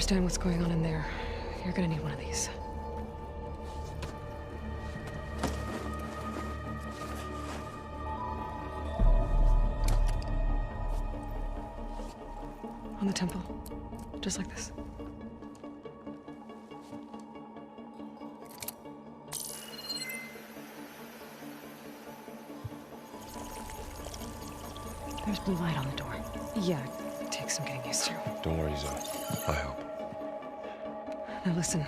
understand what's going on in there, you're gonna need one of these. On the temple. Just like this. There's blue light on the door. Yeah, it takes some getting used to. Don't worry, Zoe. I help. Now listen.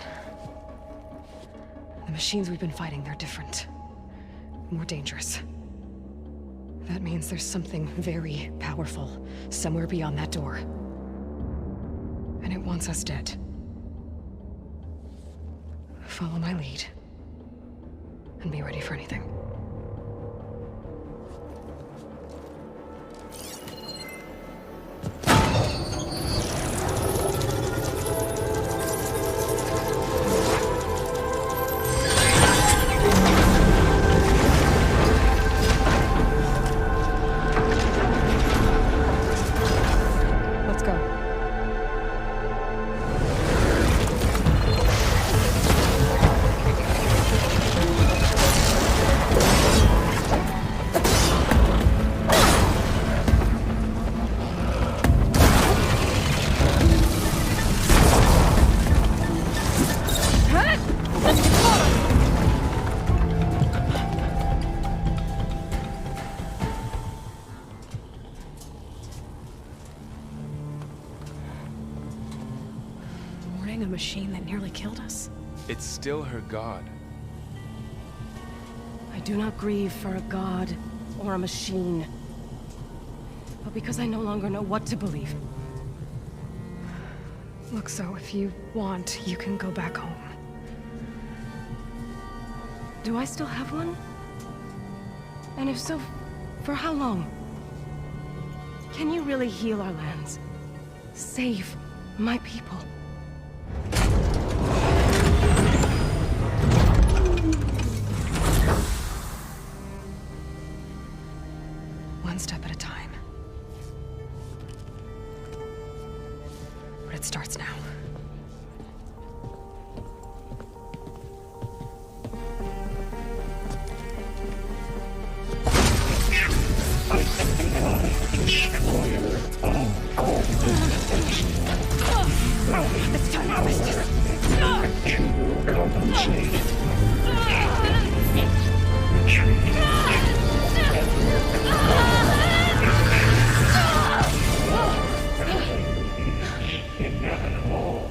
The machines we've been fighting, they're different. More dangerous. That means there's something very powerful somewhere beyond that door. And it wants us dead. Follow my lead. And be ready for anything. A machine that nearly killed us. It's still her god. I do not grieve for a god or a machine, but because I no longer know what to believe. Look, so if you want, you can go back home. Do I still have one? And if so, for how long? Can you really heal our lands? Save my people? One step at a time. But it starts now. It's time to harvest. To compensate. Retreat. Inevitable.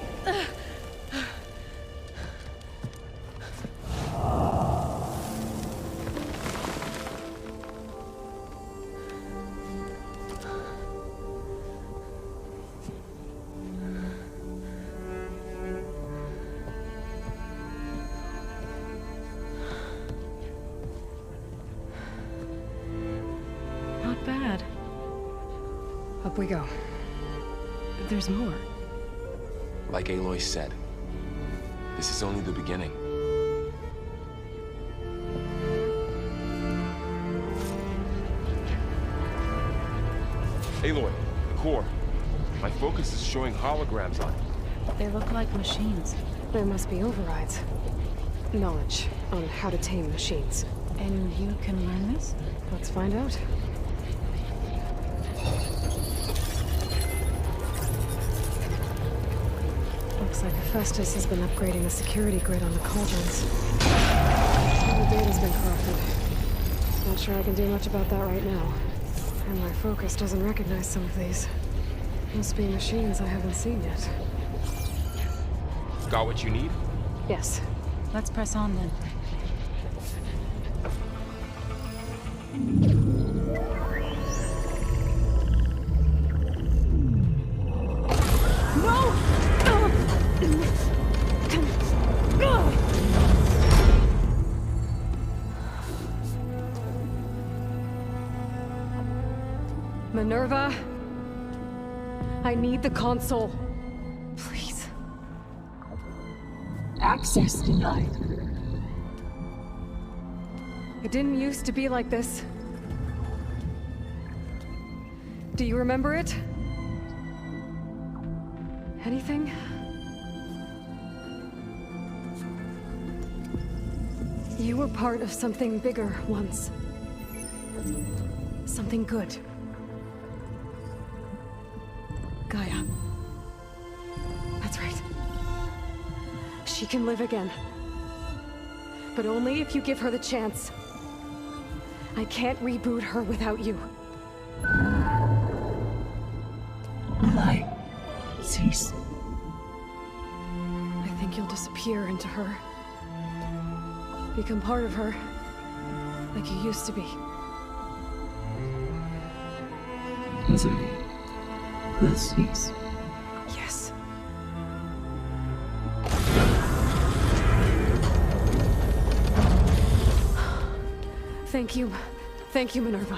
Not bad. Up we go. There's more. Like Aloy said, this is only the beginning. Aloy, the core. My focus is showing holograms on it. They look like machines. There must be overrides. Knowledge on how to tame machines. And you can learn this? Let's find out. Looks like Hephaestus has been upgrading the security grid on the cauldrons. The data's been corrupted. Not sure I can do much about that right now. And my focus doesn't recognize some of these. Must be machines I haven't seen yet. Got what you need? Yes. Let's press on then. Minerva, I need the console. Please. Access denied. It didn't used to be like this. Do you remember it? Anything? You were part of something bigger once. Something good. Gaia. That's right. She can live again. But only if you give her the chance. I can't reboot her without you. Light. Cease. I think you'll disappear into her. Become part of her. Like you used to be. Misery. The cease. Yes. Thank you. Thank you, Minerva.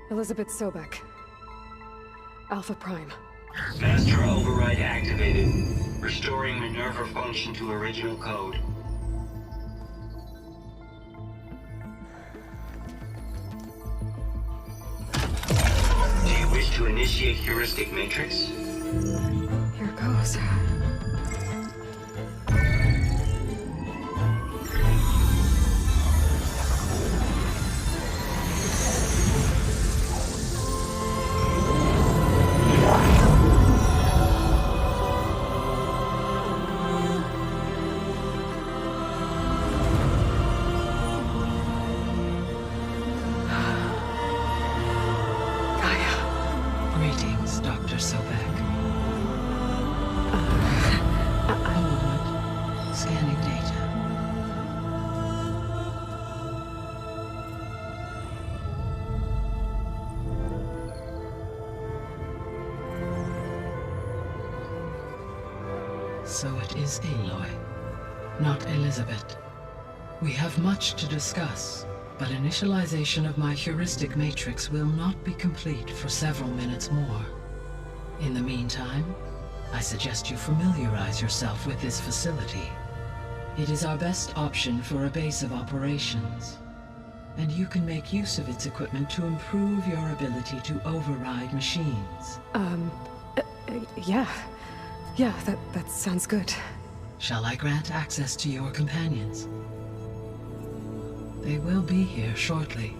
Elizabeth Sobek. Alpha Prime. Master override activated. Restoring Minerva function to original code. Do you wish to initiate heuristic matrix? Here goes. Greetings, Dr. Sobek. A moment. Scanning data. So it is Aloy, not Elizabeth. We have much to discuss, but initialization of my heuristic matrix will not be complete for several minutes more. In the meantime, I suggest you familiarize yourself with this facility. It is our best option for a base of operations, and you can make use of its equipment to improve your ability to override machines. Yeah. Yeah, that sounds good. Shall I grant access to your companions? They will be here shortly.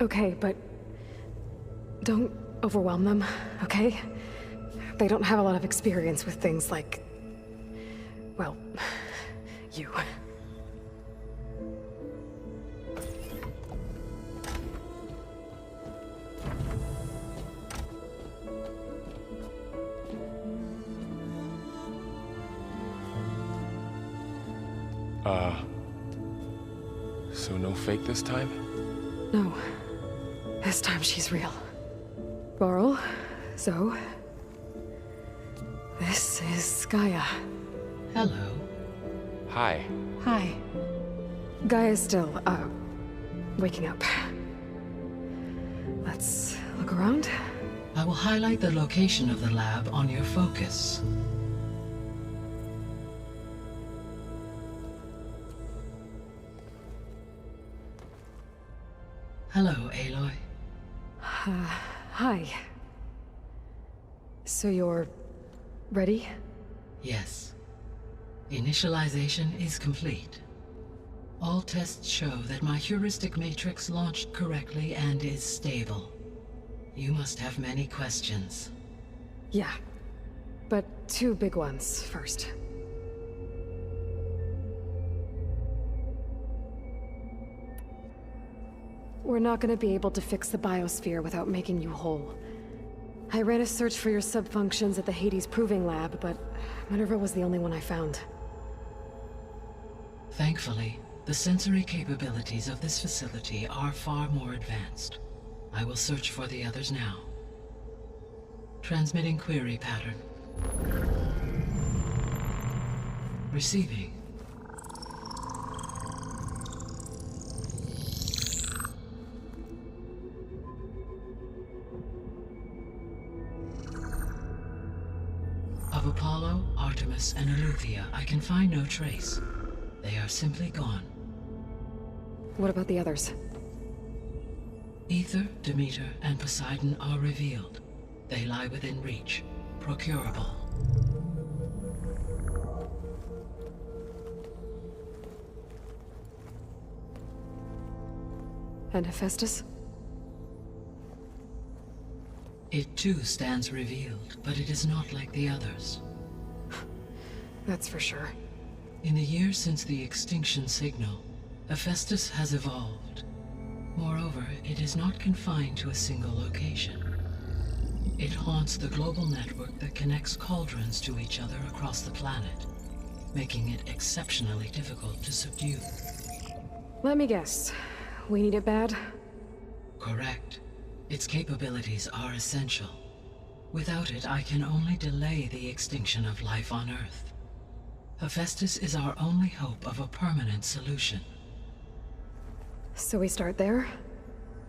Okay, but don't overwhelm them, okay? They don't have a lot of experience with things like, well, you. So no fake this time? No. This time she's real. Varl, Zoe. This is Gaia. Hello. Hi. Hi. Gaia's still, waking up. Let's look around. I will highlight the location of the lab on your focus. Hello, Aloy. Hi. So you're ready? Yes. Initialization is complete. All tests show that my heuristic matrix launched correctly and is stable. You must have many questions. Yeah. But two big ones first. We're not gonna be able to fix the biosphere without making you whole. I ran a search for your subfunctions at the Hades Proving Lab, but Minerva was the only one I found. Thankfully, the sensory capabilities of this facility are far more advanced. I will search for the others now. Transmitting query pattern. Receiving. Of Apollo, Artemis, and Eleuthia, I can find no trace. They are simply gone. What about the others? Aether, Demeter, and Poseidon are revealed. They lie within reach, procurable. And Hephaestus? It too stands revealed, but it is not like the others. That's for sure. In the years since the extinction signal, Hephaestus has evolved. Moreover, it is not confined to a single location. It haunts the global network that connects cauldrons to each other across the planet, making it exceptionally difficult to subdue. Let me guess. We need it bad? Correct. Its capabilities are essential. Without it, I can only delay the extinction of life on Earth. Hephaestus is our only hope of a permanent solution. So we start there?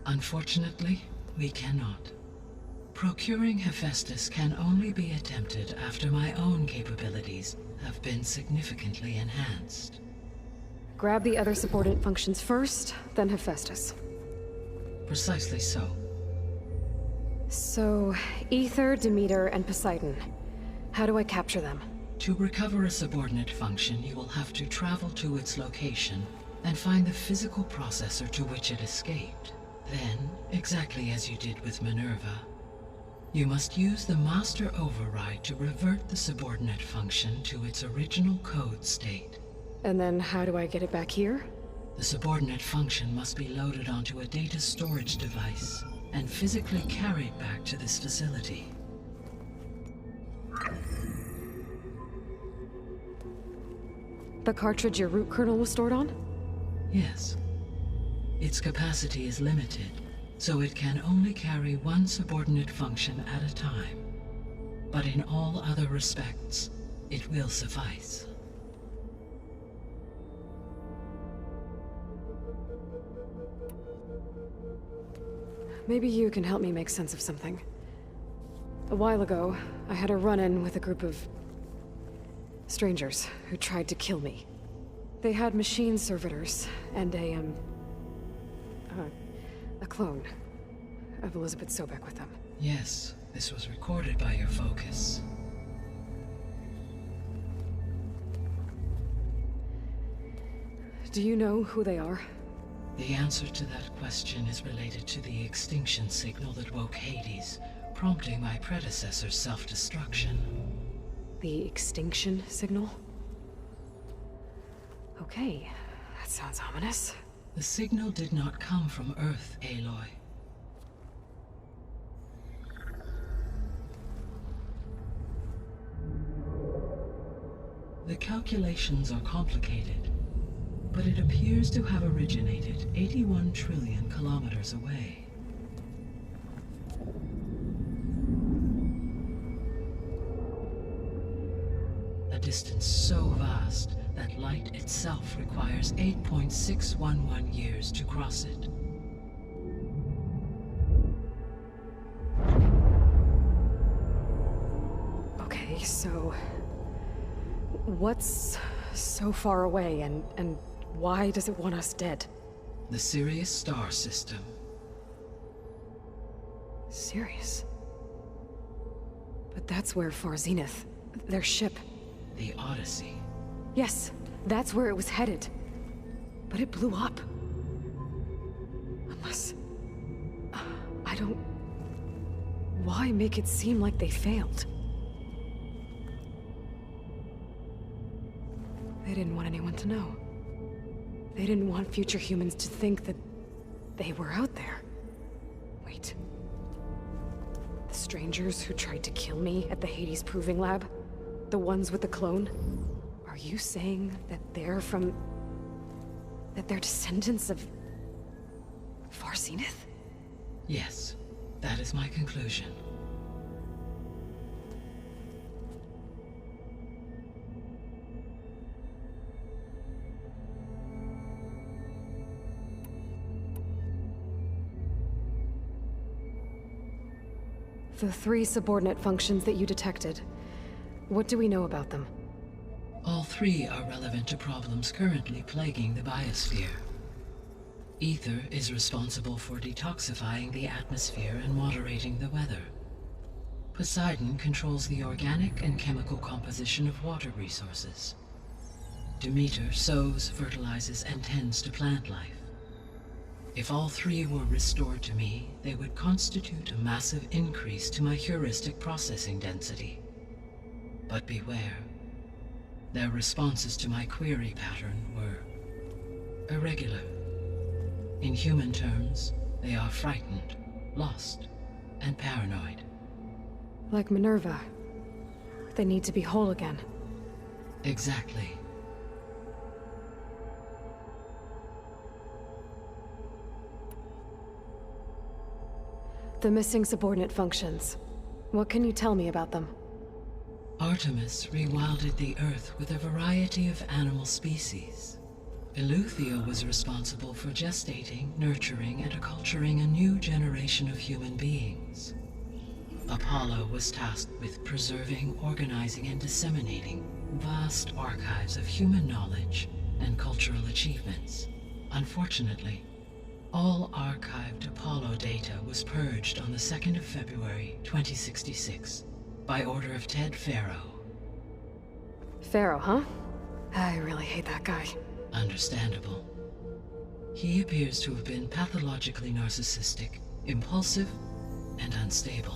Unfortunately, we cannot. Procuring Hephaestus can only be attempted after my own capabilities have been significantly enhanced. Grab the other subordinate functions first, then Hephaestus. Precisely so. So, Aether, Demeter, and Poseidon. How do I capture them? To recover a subordinate function, you will have to travel to its location and find the physical processor to which it escaped. Then, exactly as you did with Minerva, you must use the master override to revert the subordinate function to its original code state. And then how do I get it back here? The subordinate function must be loaded onto a data storage device and physically carried back to this facility. The cartridge your root kernel was stored on? Yes. Its capacity is limited, so it can only carry one subordinate function at a time. But in all other respects, it will suffice. Maybe you can help me make sense of something. A while ago, I had a run-in with a group of strangers who tried to kill me. They had machine servitors and a clone of Elizabeth Sobek with them. Yes, this was recorded by your focus. Do you know who they are? The answer to that question is related to the extinction signal that woke Hades, prompting my predecessor's self-destruction. The extinction signal? Okay, that sounds ominous. The signal did not come from Earth, Aloy. The calculations are complicated, but it appears to have originated 81 trillion kilometers away. A distance so vast that light itself requires 8.611 years to cross it. Okay, so what's so far away and why does it want us dead? The Sirius star system. Sirius? But that's where Far Zenith, their ship. The Odyssey. Yes, that's where it was headed. But it blew up. Unless... I don't... Why make it seem like they failed? They didn't want anyone to know. They didn't want future humans to think that they were out there. Wait. The strangers who tried to kill me at the Hades Proving Lab? The ones with the clone? Are you saying that they're from... that they're descendants of... Far Zenith? Yes, that is my conclusion. The 3 subordinate functions that you detected. What do we know about them? All 3 are relevant to problems currently plaguing the biosphere. Ether is responsible for detoxifying the atmosphere and moderating the weather. Poseidon controls the organic and chemical composition of water resources. Demeter sows, fertilizes, and tends to plant life. If all three were restored to me, they would constitute a massive increase to my heuristic processing density. But beware. Their responses to my query pattern were irregular. In human terms, they are frightened, lost, and paranoid. Like Minerva. They need to be whole again. Exactly. The missing subordinate functions. What can you tell me about them? Artemis rewilded the Earth with a variety of animal species. Eleuthia was responsible for gestating, nurturing, and acculturating a new generation of human beings. Apollo was tasked with preserving, organizing, and disseminating vast archives of human knowledge and cultural achievements. Unfortunately, all archived Apollo data was purged on the 2nd of February, 2066, by order of Ted Farrow. Pharaoh, huh? I really hate that guy. Understandable. He appears to have been pathologically narcissistic, impulsive, and unstable.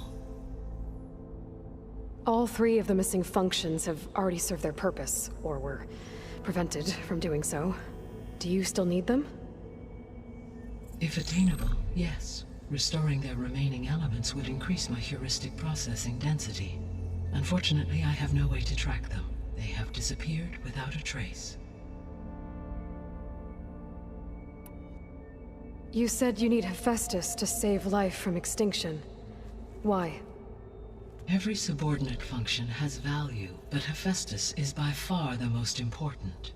All three of the missing functions have already served their purpose, or were prevented from doing so. Do you still need them? If attainable, yes. Restoring their remaining elements would increase my heuristic processing density. Unfortunately, I have no way to track them. They have disappeared without a trace. You said you need Hephaestus to save life from extinction. Why? Every subordinate function has value, but Hephaestus is by far the most important.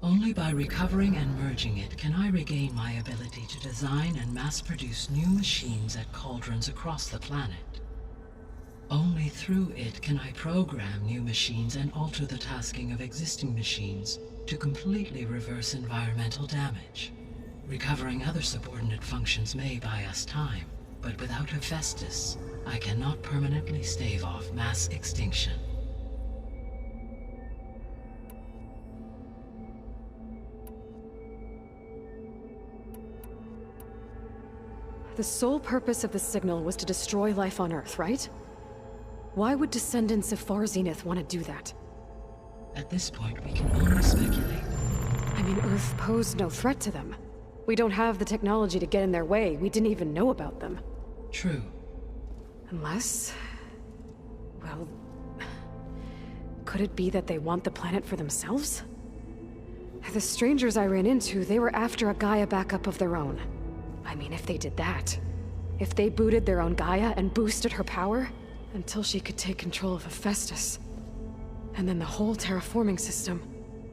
Only by recovering and merging it can I regain my ability to design and mass-produce new machines at cauldrons across the planet. Only through it can I program new machines and alter the tasking of existing machines to completely reverse environmental damage. Recovering other subordinate functions may buy us time, but without Hephaestus, I cannot permanently stave off mass extinction. The sole purpose of the signal was to destroy life on Earth, right? Why would descendants of Far Zenith want to do that? At this point, we can only speculate. I mean, Earth posed no threat to them. We don't have the technology to get in their way. We didn't even know about them. True. Unless... well... could it be that they want the planet for themselves? The strangers I ran into, they were after a Gaia backup of their own. I mean, if they did that... if they booted their own Gaia and boosted her power... until she could take control of Hephaestus. And then the whole terraforming system...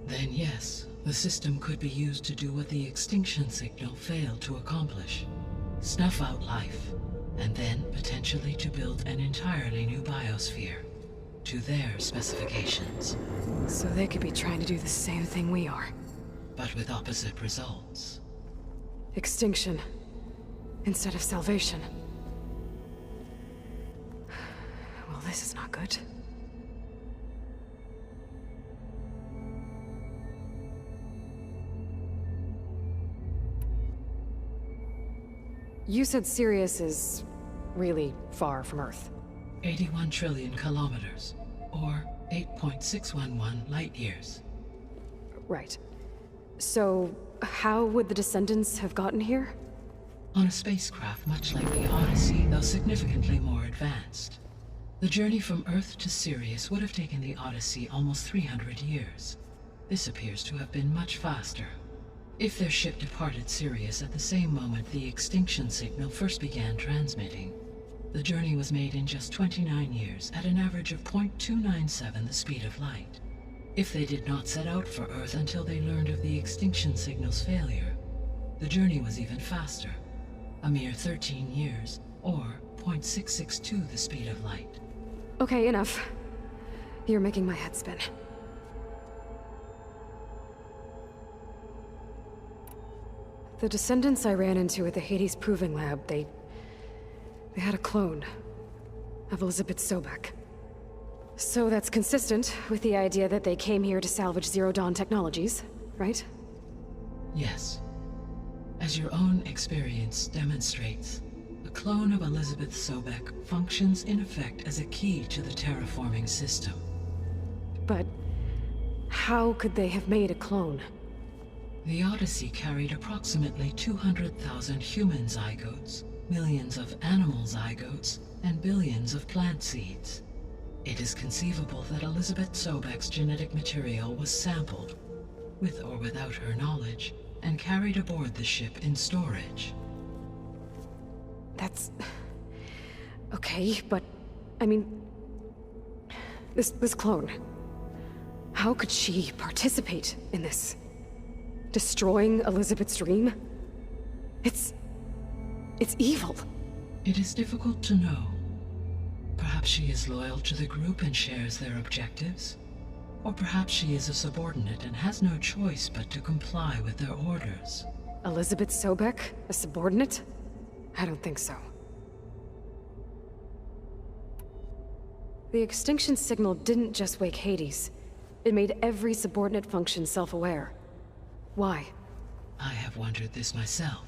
Then yes, the system could be used to do what the extinction signal failed to accomplish. Snuff out life, and then potentially to build an entirely new biosphere, to their specifications. So they could be trying to do the same thing we are. But with opposite results. Extinction. Instead of salvation. Well, this is not good. You said Sirius is really far from Earth. 81 trillion kilometers, or 8.611 light years. Right. So, how would the descendants have gotten here? On a spacecraft much like the Odyssey, though significantly more advanced. The journey from Earth to Sirius would have taken the Odyssey almost 300 years. This appears to have been much faster. If their ship departed Sirius at the same moment the extinction signal first began transmitting, the journey was made in just 29 years at an average of 0.297 the speed of light. If they did not set out for Earth until they learned of the extinction signal's failure, the journey was even faster, a mere 13 years, or 0.662 the speed of light. Okay, enough. You're making my head spin. The descendants I ran into at the Hades Proving Lab, they had a clone of Elizabeth Sobek. So that's consistent with the idea that they came here to salvage Zero Dawn technologies, right? Yes. As your own experience demonstrates, a clone of Elizabeth Sobek functions in effect as a key to the terraforming system. But how could they have made a clone? The Odyssey carried approximately 200,000 human zygotes, millions of animal zygotes, and billions of plant seeds. It is conceivable that Elizabeth Sobek's genetic material was sampled, with or without her knowledge, and carried aboard the ship in storage. That's... okay, but... I mean... This clone... How could she participate in this? Destroying Elizabeth's dream? It's evil. It is difficult to know. Perhaps she is loyal to the group and shares their objectives. Or perhaps she is a subordinate and has no choice but to comply with their orders. Elizabeth Sobek? A subordinate? I don't think so. The extinction signal didn't just wake Hades. It made every subordinate function self-aware. Why? I have wondered this myself.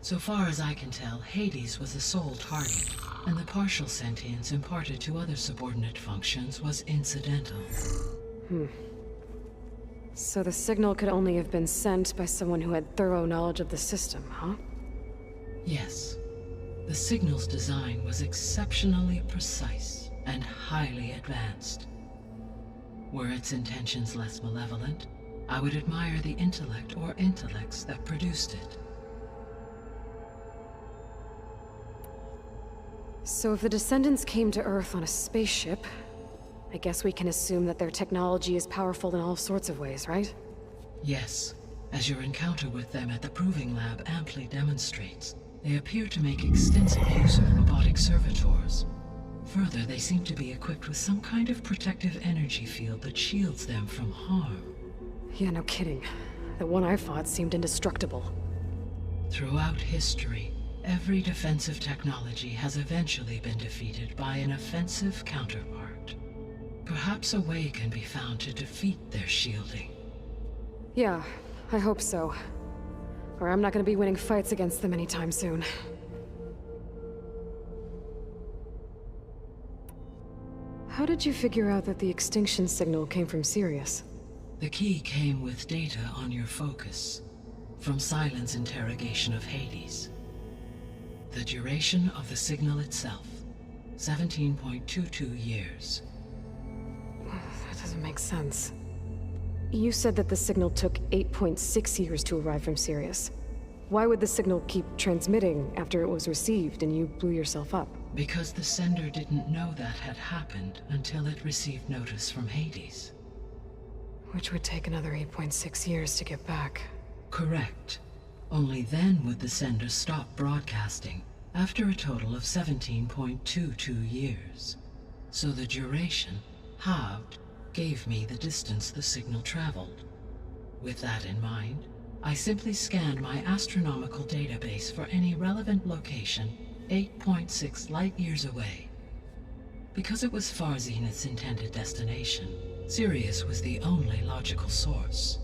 So far as I can tell, Hades was the sole target, and the partial sentience imparted to other subordinate functions was incidental. So the signal could only have been sent by someone who had thorough knowledge of the system, huh? Yes. The signal's design was exceptionally precise and highly advanced. Were its intentions less malevolent, I would admire the intellect or intellects that produced it. So if the descendants came to Earth on a spaceship, I guess we can assume that their technology is powerful in all sorts of ways, right? Yes, as your encounter with them at the Proving Lab amply demonstrates, they appear to make extensive use of robotic servitors. Further, they seem to be equipped with some kind of protective energy field that shields them from harm. Yeah, no kidding. The one I fought seemed indestructible. Throughout history, every defensive technology has eventually been defeated by an offensive counterpart. Perhaps a way can be found to defeat their shielding. Yeah, I hope so. Or I'm not gonna be winning fights against them anytime soon. How did you figure out that the extinction signal came from Sirius? The key came with data on your focus, from Silent's interrogation of Hades. The duration of the signal itself, 17.22 years. That doesn't make sense. You said that the signal took 8.6 years to arrive from Sirius. Why would the signal keep transmitting after it was received and you blew yourself up? Because the sender didn't know that had happened until it received notice from Hades. Which would take another 8.6 years to get back. Correct. Only then would the sender stop broadcasting, after a total of 17.22 years. So the duration, halved, gave me the distance the signal traveled. With that in mind, I simply scanned my astronomical database for any relevant location 8.6 light-years away. Because it was Far Zenith's intended destination, Sirius was the only logical source.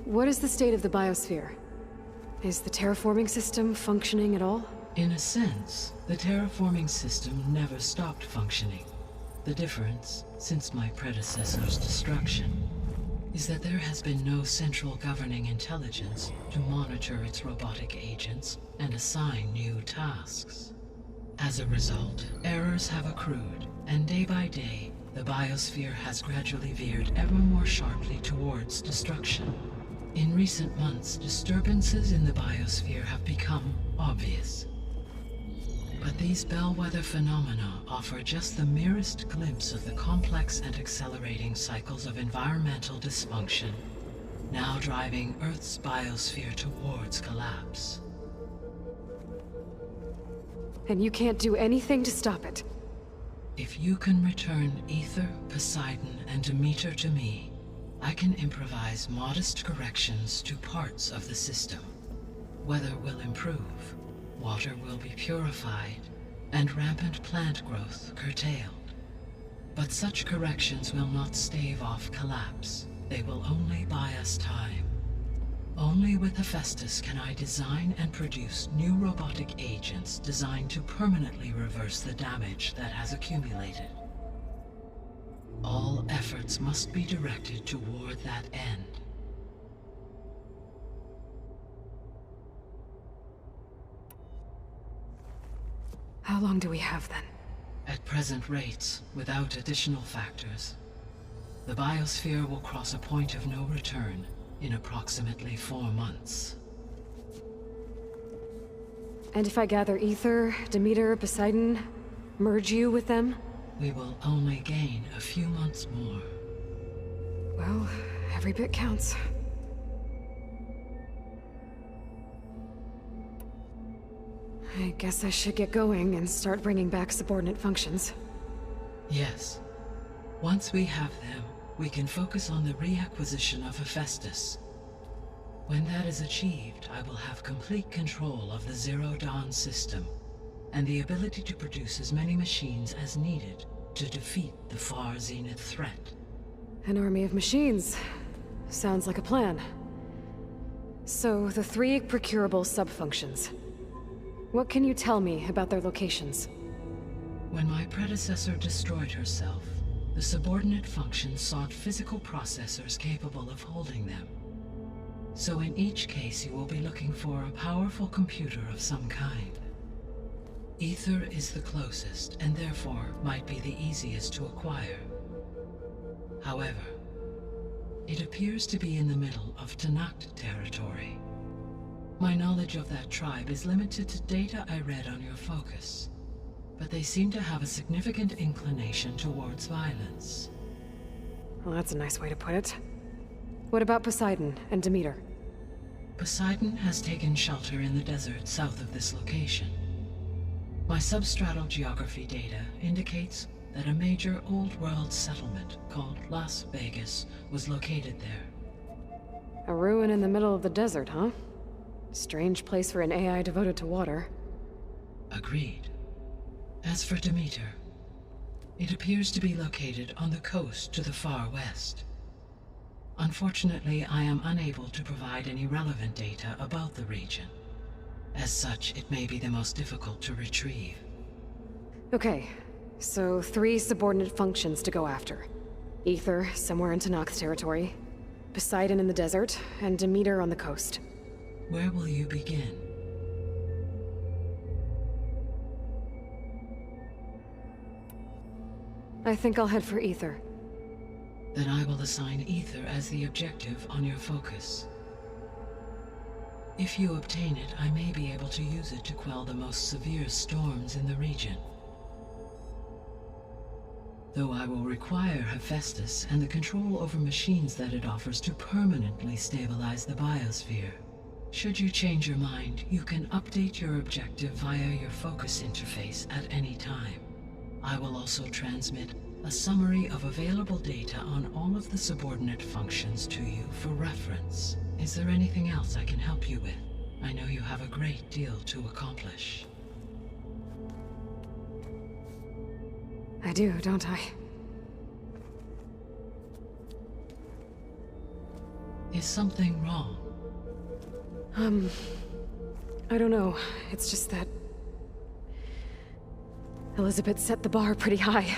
What is the state of the biosphere? Is the terraforming system functioning at all? In a sense, the terraforming system never stopped functioning. The difference, since my predecessor's destruction, is that there has been no central governing intelligence to monitor its robotic agents and assign new tasks. As a result, errors have accrued, and day by day, the biosphere has gradually veered ever more sharply towards destruction. In recent months, disturbances in the biosphere have become obvious. But these bellwether phenomena offer just the merest glimpse of the complex and accelerating cycles of environmental dysfunction, now driving Earth's biosphere towards collapse. And you can't do anything to stop it? If you can return Ether, Poseidon, and Demeter to me, I can improvise modest corrections to parts of the system. Weather will improve, water will be purified, and rampant plant growth curtailed. But such corrections will not stave off collapse. They will only buy us time. Only with Hephaestus can I design and produce new robotic agents designed to permanently reverse the damage that has accumulated. All efforts must be directed toward that end. How long do we have then? At present rates, without additional factors, the biosphere will cross a point of no return in approximately 4 months. And if I gather Ether, Demeter, Poseidon, merge you with them? We will only gain a few months more. Well, every bit counts. I guess I should get going and start bringing back subordinate functions. Yes. Once we have them, we can focus on the reacquisition of Hephaestus. When that is achieved, I will have complete control of the Zero Dawn system, and the ability to produce as many machines as needed to defeat the Far Zenith threat. An army of machines. Sounds like a plan. So, the 3 procurable sub-functions. What can you tell me about their locations? When my predecessor destroyed herself, the subordinate functions sought physical processors capable of holding them. So in each case you will be looking for a powerful computer of some kind. Ether is the closest, and therefore might be the easiest to acquire. However, it appears to be in the middle of Tekotte territory. My knowledge of that tribe is limited to data I read on your focus, but they seem to have a significant inclination towards violence. Well, that's a nice way to put it. What about Poseidon and Demeter? Poseidon has taken shelter in the desert south of this location. My substratal geography data indicates that a major old-world settlement called Las Vegas was located there. A ruin in the middle of the desert, huh? Strange place for an AI devoted to water. Agreed. As for Demeter, it appears to be located on the coast to the far west. Unfortunately, I am unable to provide any relevant data about the region. As such, it may be the most difficult to retrieve. Okay, so 3 subordinate functions to go after. Ether, somewhere in Tekotte territory. Poseidon in the desert, and Demeter on the coast. Where will you begin? I think I'll head for Ether. Then I will assign Ether as the objective on your focus. If you obtain it, I may be able to use it to quell the most severe storms in the region. Though I will require Hephaestus and the control over machines that it offers to permanently stabilize the biosphere. Should you change your mind, you can update your objective via your focus interface at any time. I will also transmit a summary of available data on all of the subordinate functions to you for reference. Is there anything else I can help you with? I know you have a great deal to accomplish. I do, don't I? Is something wrong? I don't know. It's just that Elizabeth set the bar pretty high.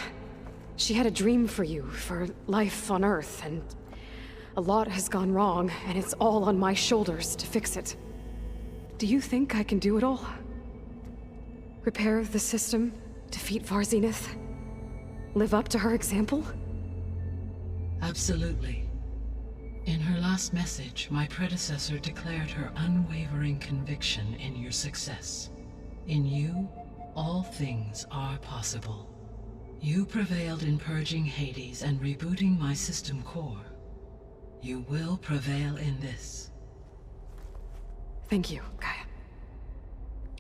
She had a dream for you, for life on Earth, and a lot has gone wrong, and it's all on my shoulders to fix it. Do you think I can do it all? Repair the system, defeat Far Zenith, live up to her example? Absolutely. In her last message, my predecessor declared her unwavering conviction in your success. In you, all things are possible. You prevailed in purging Hades and rebooting my system core. You will prevail in this. Thank you, Gaia.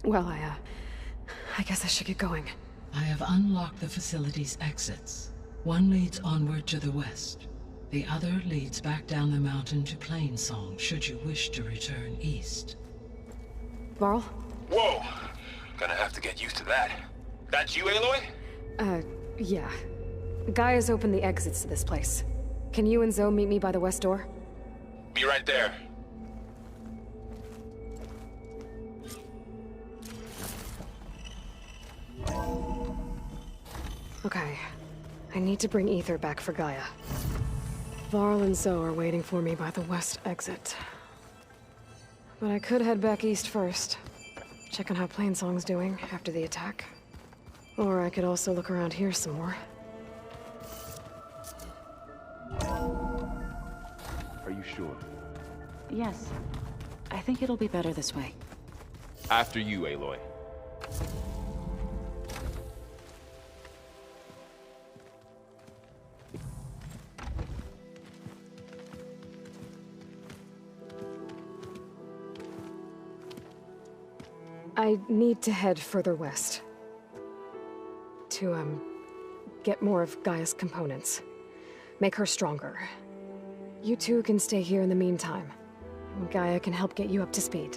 Well, I guess I should get going. I have unlocked the facility's exits. One leads onward to the west. The other leads back down the mountain to Plainsong, should you wish to return east. Varl? Whoa! Gonna have to get used to that. That's you, Aloy? Yeah. Gaia's opened the exits to this place. Can you and Zoe meet me by the west door? Be right there. Okay. I need to bring Ether back for Gaia. Varl and Zoe are waiting for me by the west exit. But I could head back east first. Check on how Plainsong's doing after the attack. Or I could also look around here some more. Are you sure? Yes. I think it'll be better this way. After you, Aloy. I need to head further west. To, get more of Gaia's components. Make her stronger. You two can stay here in the meantime. Gaia can help get you up to speed.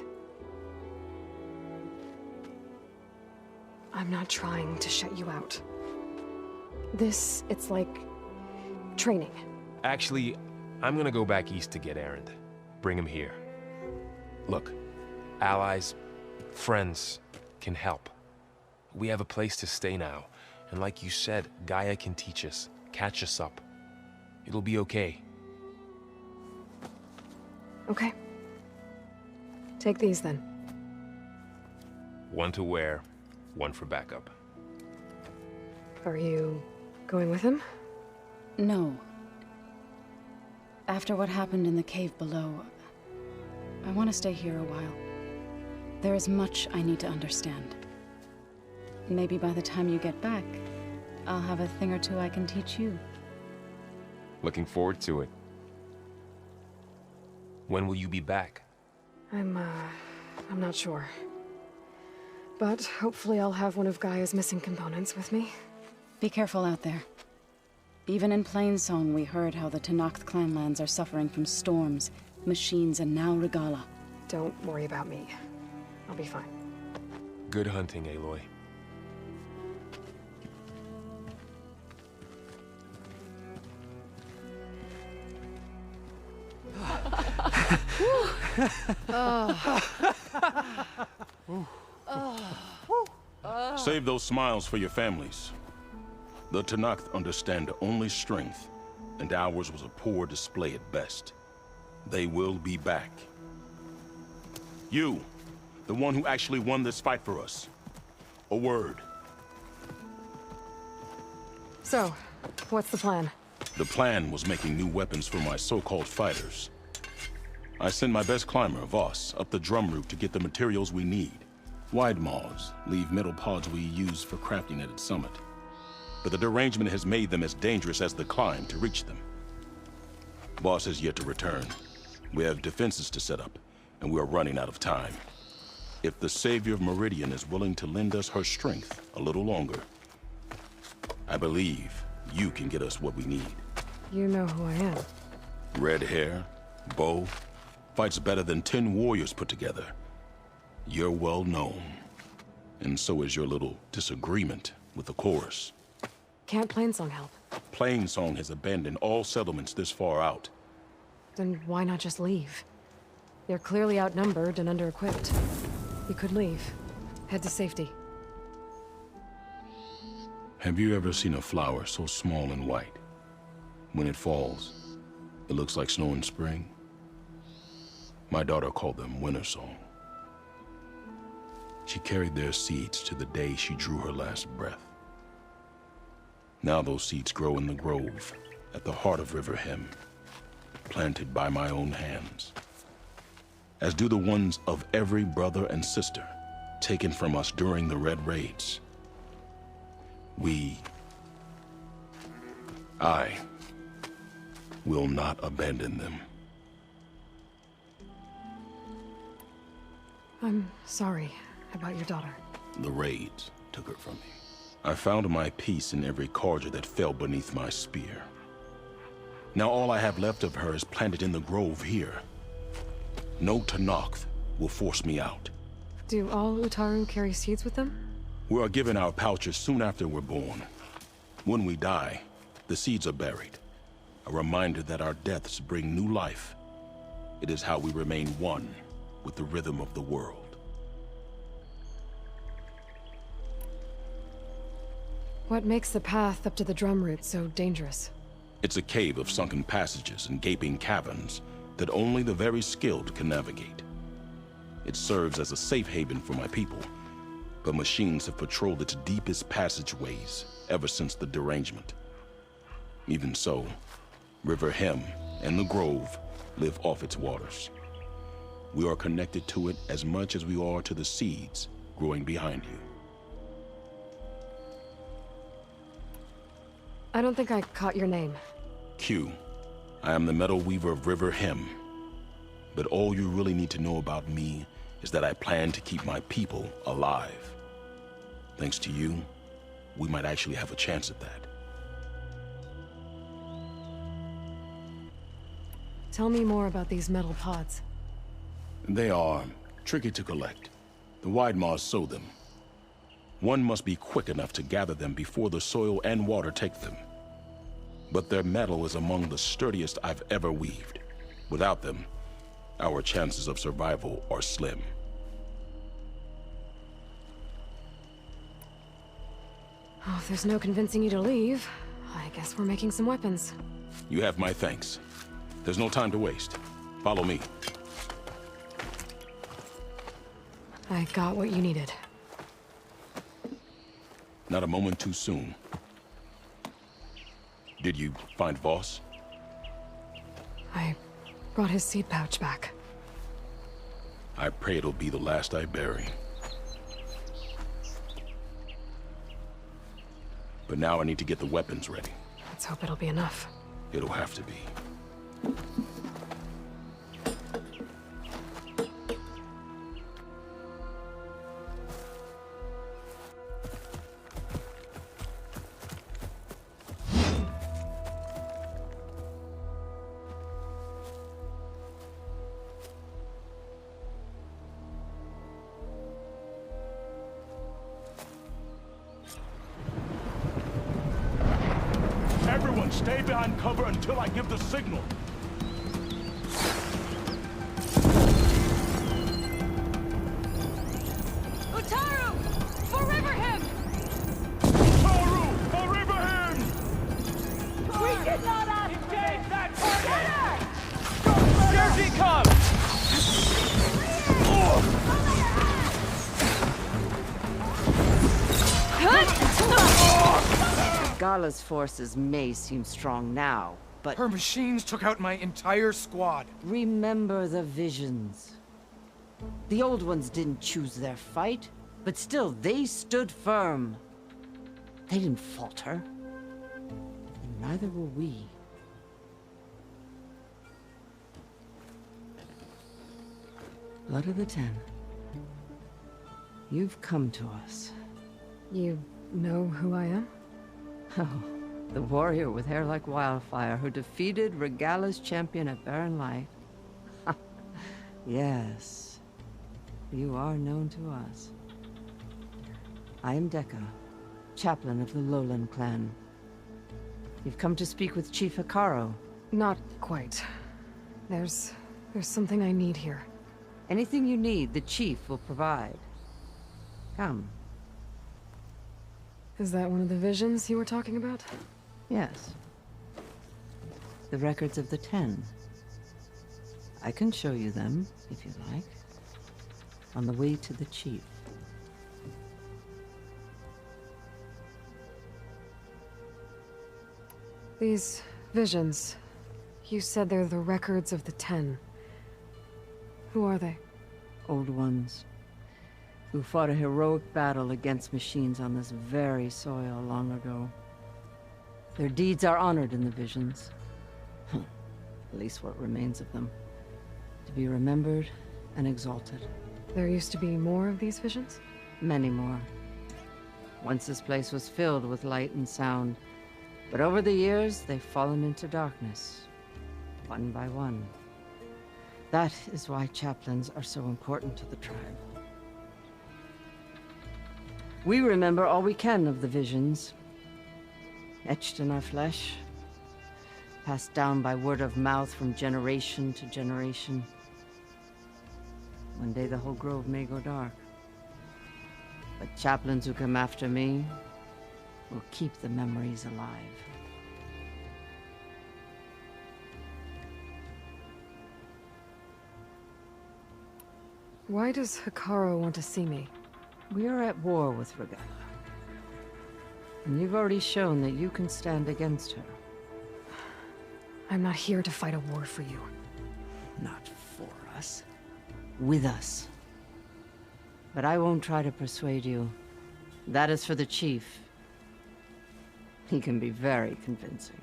I'm not trying to shut you out. It's like training. Actually, I'm gonna go back east to get Erend. Bring him here. Look, allies, friends can help. We have a place to stay now, and like you said, Gaia can teach us, catch us up. It'll be okay. Okay. Take these then. One to wear, one for backup. Are you going with him? No. After what happened in the cave below, I want to stay here a while. There is much I need to understand. Maybe by the time you get back, I'll have a thing or two I can teach you. Looking forward to it. When will you be back? I'm not sure. But hopefully I'll have one of Gaia's missing components with me. Be careful out there. Even in Plainsong, we heard how the Tenakth clanlands are suffering from storms, machines, and now Regala. Don't worry about me. I'll be fine. Good hunting, Aloy. Save those smiles for your families. The Tenakth understand only strength, and ours was a poor display at best. They will be back. You, the one who actually won this fight for us. A word. So, what's the plan? The plan was making new weapons for my so-called fighters. I sent my best climber, Voss, up the drum route to get the materials we need. Wide maws leave metal pods we use for crafting at its summit. But the derangement has made them as dangerous as the climb to reach them. Boss has yet to return. We have defenses to set up, and we are running out of time. If the Savior of Meridian is willing to lend us her strength a little longer, I believe you can get us what we need. You know who I am. Red hair, bow, fights better than 10 warriors put together. You're well known. And so is your little disagreement with the chorus. Can't Plainsong help? Plainsong has abandoned all settlements this far out. Then why not just leave? They're clearly outnumbered and under-equipped. You could leave. Head to safety. Have you ever seen a flower so small and white? When it falls, it looks like snow in spring. My daughter called them winter song. She carried their seeds to the day she drew her last breath. Now those seeds grow in the grove at the heart of River Hem, planted by my own hands. As do the ones of every brother and sister taken from us during the Red Raids. I will not abandon them. I'm sorry about your daughter. The raids took her from me. I found my peace in every cordial that fell beneath my spear. Now all I have left of her is planted in the grove here. No Tenakth will force me out. Do all Utaru carry seeds with them? We are given our pouches soon after we're born. When we die, the seeds are buried. A reminder that our deaths bring new life. It is how we remain one with the rhythm of the world. What makes the path up to the drum root so dangerous? It's a cave of sunken passages and gaping caverns that only the very skilled can navigate. It serves as a safe haven for my people, but machines have patrolled its deepest passageways ever since the derangement. Even so, River Hem and the Grove live off its waters. We are connected to it as much as we are to the seeds growing behind you. I don't think I caught your name. Q. I am the Metal Weaver of River Hem. But all you really need to know about me is that I plan to keep my people alive. Thanks to you, we might actually have a chance at that. Tell me more about these metal pods. They are tricky to collect. The Widemaws sow them. One must be quick enough to gather them before the soil and water take them. But their metal is among the sturdiest I've ever weaved. Without them, our chances of survival are slim. Oh, if there's no convincing you to leave, I guess we're making some weapons. You have my thanks. There's no time to waste. Follow me. I got what you needed. Not a moment too soon. Did you find Voss? I brought his seed pouch back. I pray it'll be the last I bury. But now I need to get the weapons ready. Let's hope it'll be enough. It'll have to be. Everyone, stay behind cover until I give the signal. Utaru! For Riverham! Utaru! For Riverham! We did not ask engage that target! Here she comes! Gala's forces may seem strong now, but Her machines took out my entire squad. remember the visions. The old ones didn't choose their fight, but still they stood firm. They didn't falter. And neither will we. Blood of the Ten. You've come to us. You know who I am? Oh, the warrior with hair like wildfire who defeated Regala's champion at Barren Light. Yes, you are known to us. I am Deka, chaplain of the Lowland clan. You've come to speak with Chief Hekarro. Not quite. There's something I need here. Anything you need, the chief will provide. Come. Is that one of the visions you were talking about? Yes. The records of the Ten. I can show you them, if you like. On the way to the chief. These visions, you said they're the records of the Ten. Who are they? Old ones. Who fought a heroic battle against machines on this very soil long ago. Their deeds are honored in the visions. At least what remains of them. To be remembered and exalted. There used to be more of these visions? Many more. Once this place was filled with light and sound, but over the years, they've fallen into darkness, one by one. That is why chaplains are so important to the tribe. We remember all we can of the visions, etched in our flesh, passed down by word of mouth from generation to generation. One day the whole grove may go dark. But chaplains who come after me will keep the memories alive. Why does Hekarro want to see me? We are at war with Regalla. And you've already shown that you can stand against her. I'm not here to fight a war for you. Not for us. With us. But I won't try to persuade you. That is for the chief. He can be very convincing.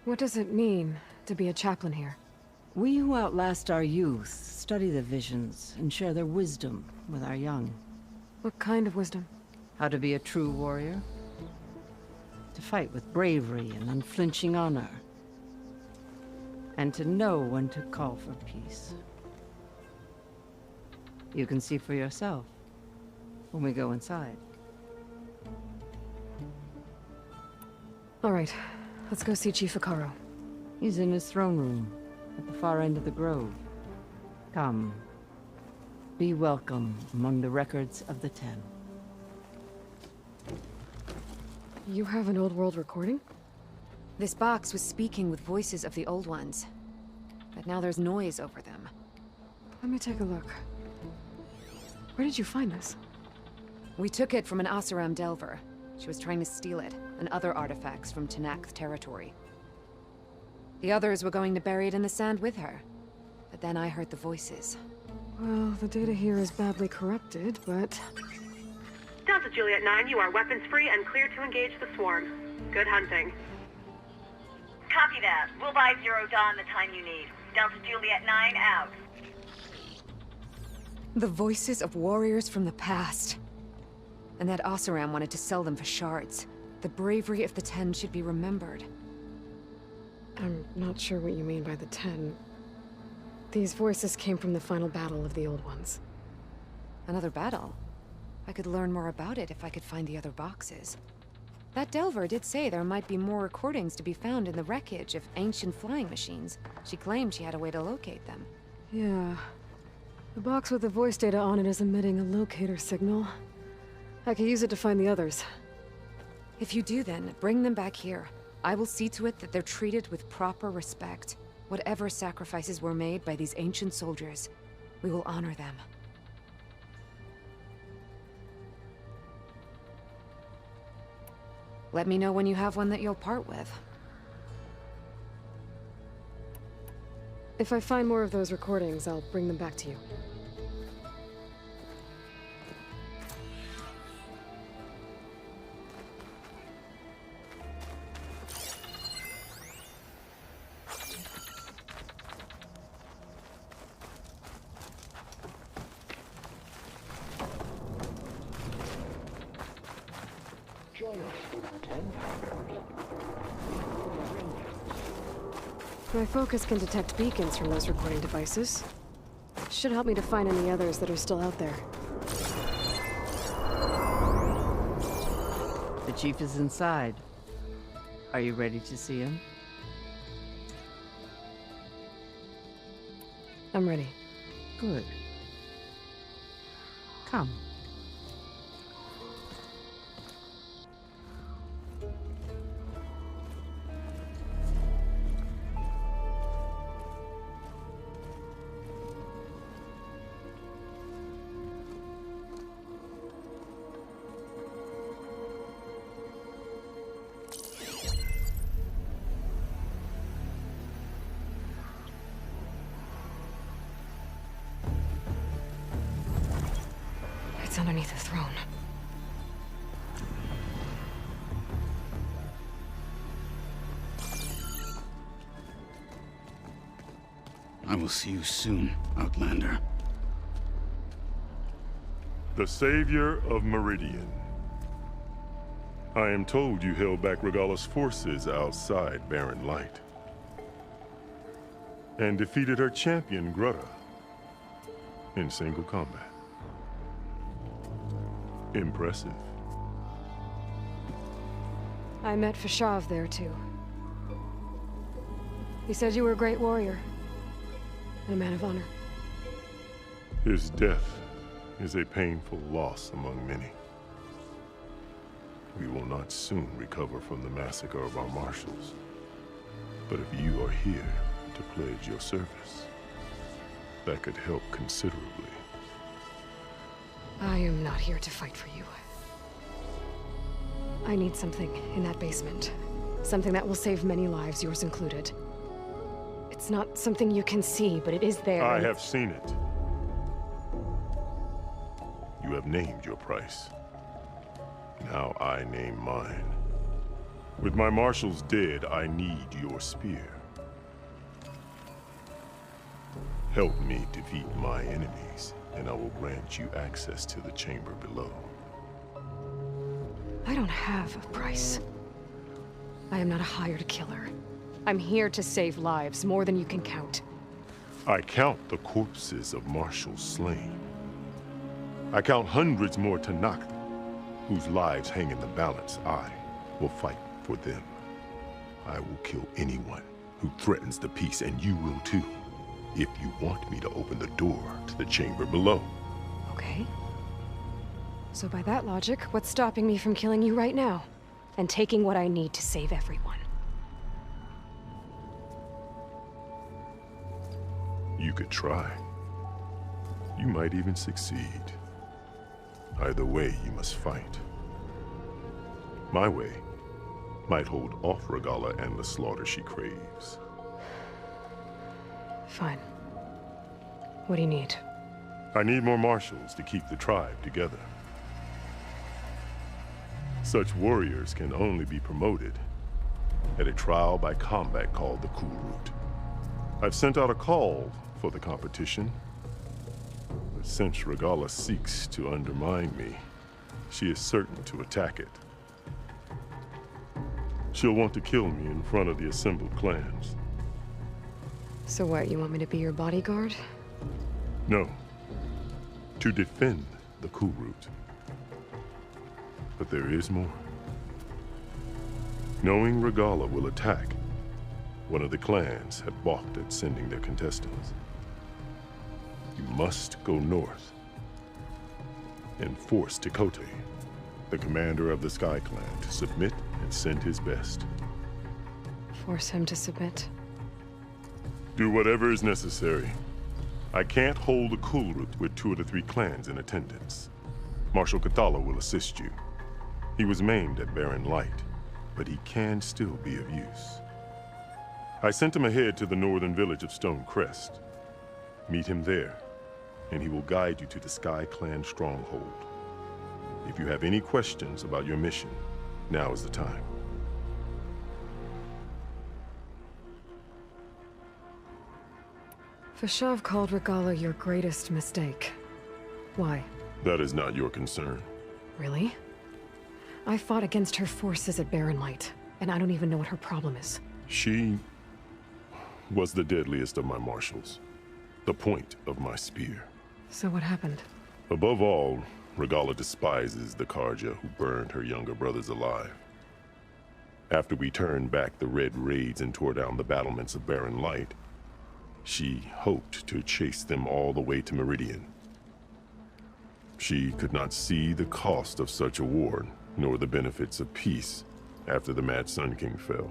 What does it mean to be a chaplain here? We who outlast our youth study the visions and share their wisdom with our young. What kind of wisdom? How to be a true warrior. To fight with bravery and unflinching honor. And to know when to call for peace. You can see for yourself when we go inside. All right, let's go see Chief Hekarro. He's in his throne room at the far end of the grove. Come. Be welcome among the records of the Ten. You have an old world recording? This box was speaking with voices of the old ones. But now there's noise over them. Let me take a look. Where did you find this? We took it from an Oseram Delver. She was trying to steal it, and other artifacts from Tenakth territory. The others were going to bury it in the sand with her. But then I heard the voices. Well, the data here is badly corrupted, but... Delta Juliet 9, you are weapons-free and clear to engage the swarm. Good hunting. Copy that. We'll buy Zero Dawn the time you need. Delta Juliet 9 out. The voices of warriors from the past. And that Oseram wanted to sell them for shards. The bravery of the Ten should be remembered. I'm not sure what you mean by the Ten. These voices came from the final battle of the Old Ones. Another battle? I could learn more about it if I could find the other boxes. That Delver did say there might be more recordings to be found in the wreckage of ancient flying machines. She claimed she had a way to locate them. Yeah. The box with the voice data on it is emitting a locator signal. I could use it to find the others. If you do then, bring them back here. I will see to it that they're treated with proper respect. Whatever sacrifices were made by these ancient soldiers, we will honor them. Let me know when you have one that you'll part with. If I find more of those recordings, I'll bring them back to you. My focus can detect beacons from those recording devices. Should help me to find any others that are still out there. The chief is inside. Are you ready to see him? I'm ready. Good. Come. It's underneath the throne. I will see you soon, Outlander. The savior of Meridian. I am told you held back Regalla's forces outside Barren Light. And defeated her champion, Grutta, in single combat. Impressive. I met Fashav there, too. He said you were a great warrior. And a man of honor. His death is a painful loss among many. We will not soon recover from the massacre of our marshals. But if you are here to pledge your service, that could help considerably. I am not here to fight for you. I need something in that basement. Something that will save many lives, yours included. It's not something you can see, but it is there. I have seen it. You have named your price. Now I name mine. With my marshals dead, I need your spear. Help me defeat my enemies, and I will grant you access to the chamber below. I don't have a price. I am not a hired killer. I'm here to save lives, more than you can count. I count the corpses of marshals slain. I count hundreds more Tanakh, whose lives hang in the balance. I will fight for them. I will kill anyone who threatens the peace, and you will too, if you want me to open the door to the chamber below. Okay. So by that logic, what's stopping me from killing you right now? And taking what I need to save everyone? You could try. You might even succeed. Either way, you must fight. My way might hold off Regalla and the slaughter she craves. Fine. What do you need? I need more marshals to keep the tribe together. Such warriors can only be promoted at a trial by combat called the Kul Rut. I've sent out a call for the competition, but since Regalla seeks to undermine me, she is certain to attack it. She'll want to kill me in front of the assembled clans. So what, you want me to be your bodyguard? No. To defend the Kul Rut. But there is more. Knowing Regalla will attack, one of the clans had balked at sending their contestants. You must go north and force Tekotte, the commander of the Sky Clan, to submit and send his best. Force him to submit? Do whatever is necessary. I can't hold the Kul Rut with 2 of the 3 clans in attendance. Marshal Kathala will assist you. He was maimed at Barren Light, but he can still be of use. I sent him ahead to the northern village of Stone Crest. Meet him there, and he will guide you to the Sky Clan stronghold. If you have any questions about your mission, now is the time. Fashav called Regalla your greatest mistake. Why? That is not your concern. Really? I fought against her forces at Barren Light, and I don't even know what her problem is. She was the deadliest of my marshals. The point of my spear. So what happened? Above all, Regalla despises the Karja who burned her younger brothers alive. After we turned back the Red Raids and tore down the battlements of Barren Light, she hoped to chase them all the way to Meridian. She could not see the cost of such a war, nor the benefits of peace after the Mad Sun King fell.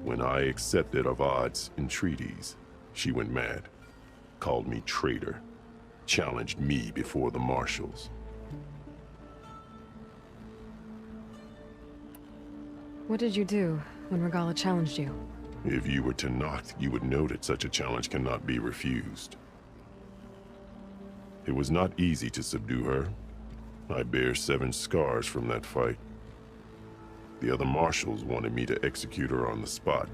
When I accepted Avad's entreaties, she went mad, called me traitor, challenged me before the marshals. What did you do when Regalla challenged you? If you were Tanakh, you would know that such a challenge cannot be refused. It was not easy to subdue her. I bear 7 scars from that fight. The other marshals wanted me to execute her on the spot,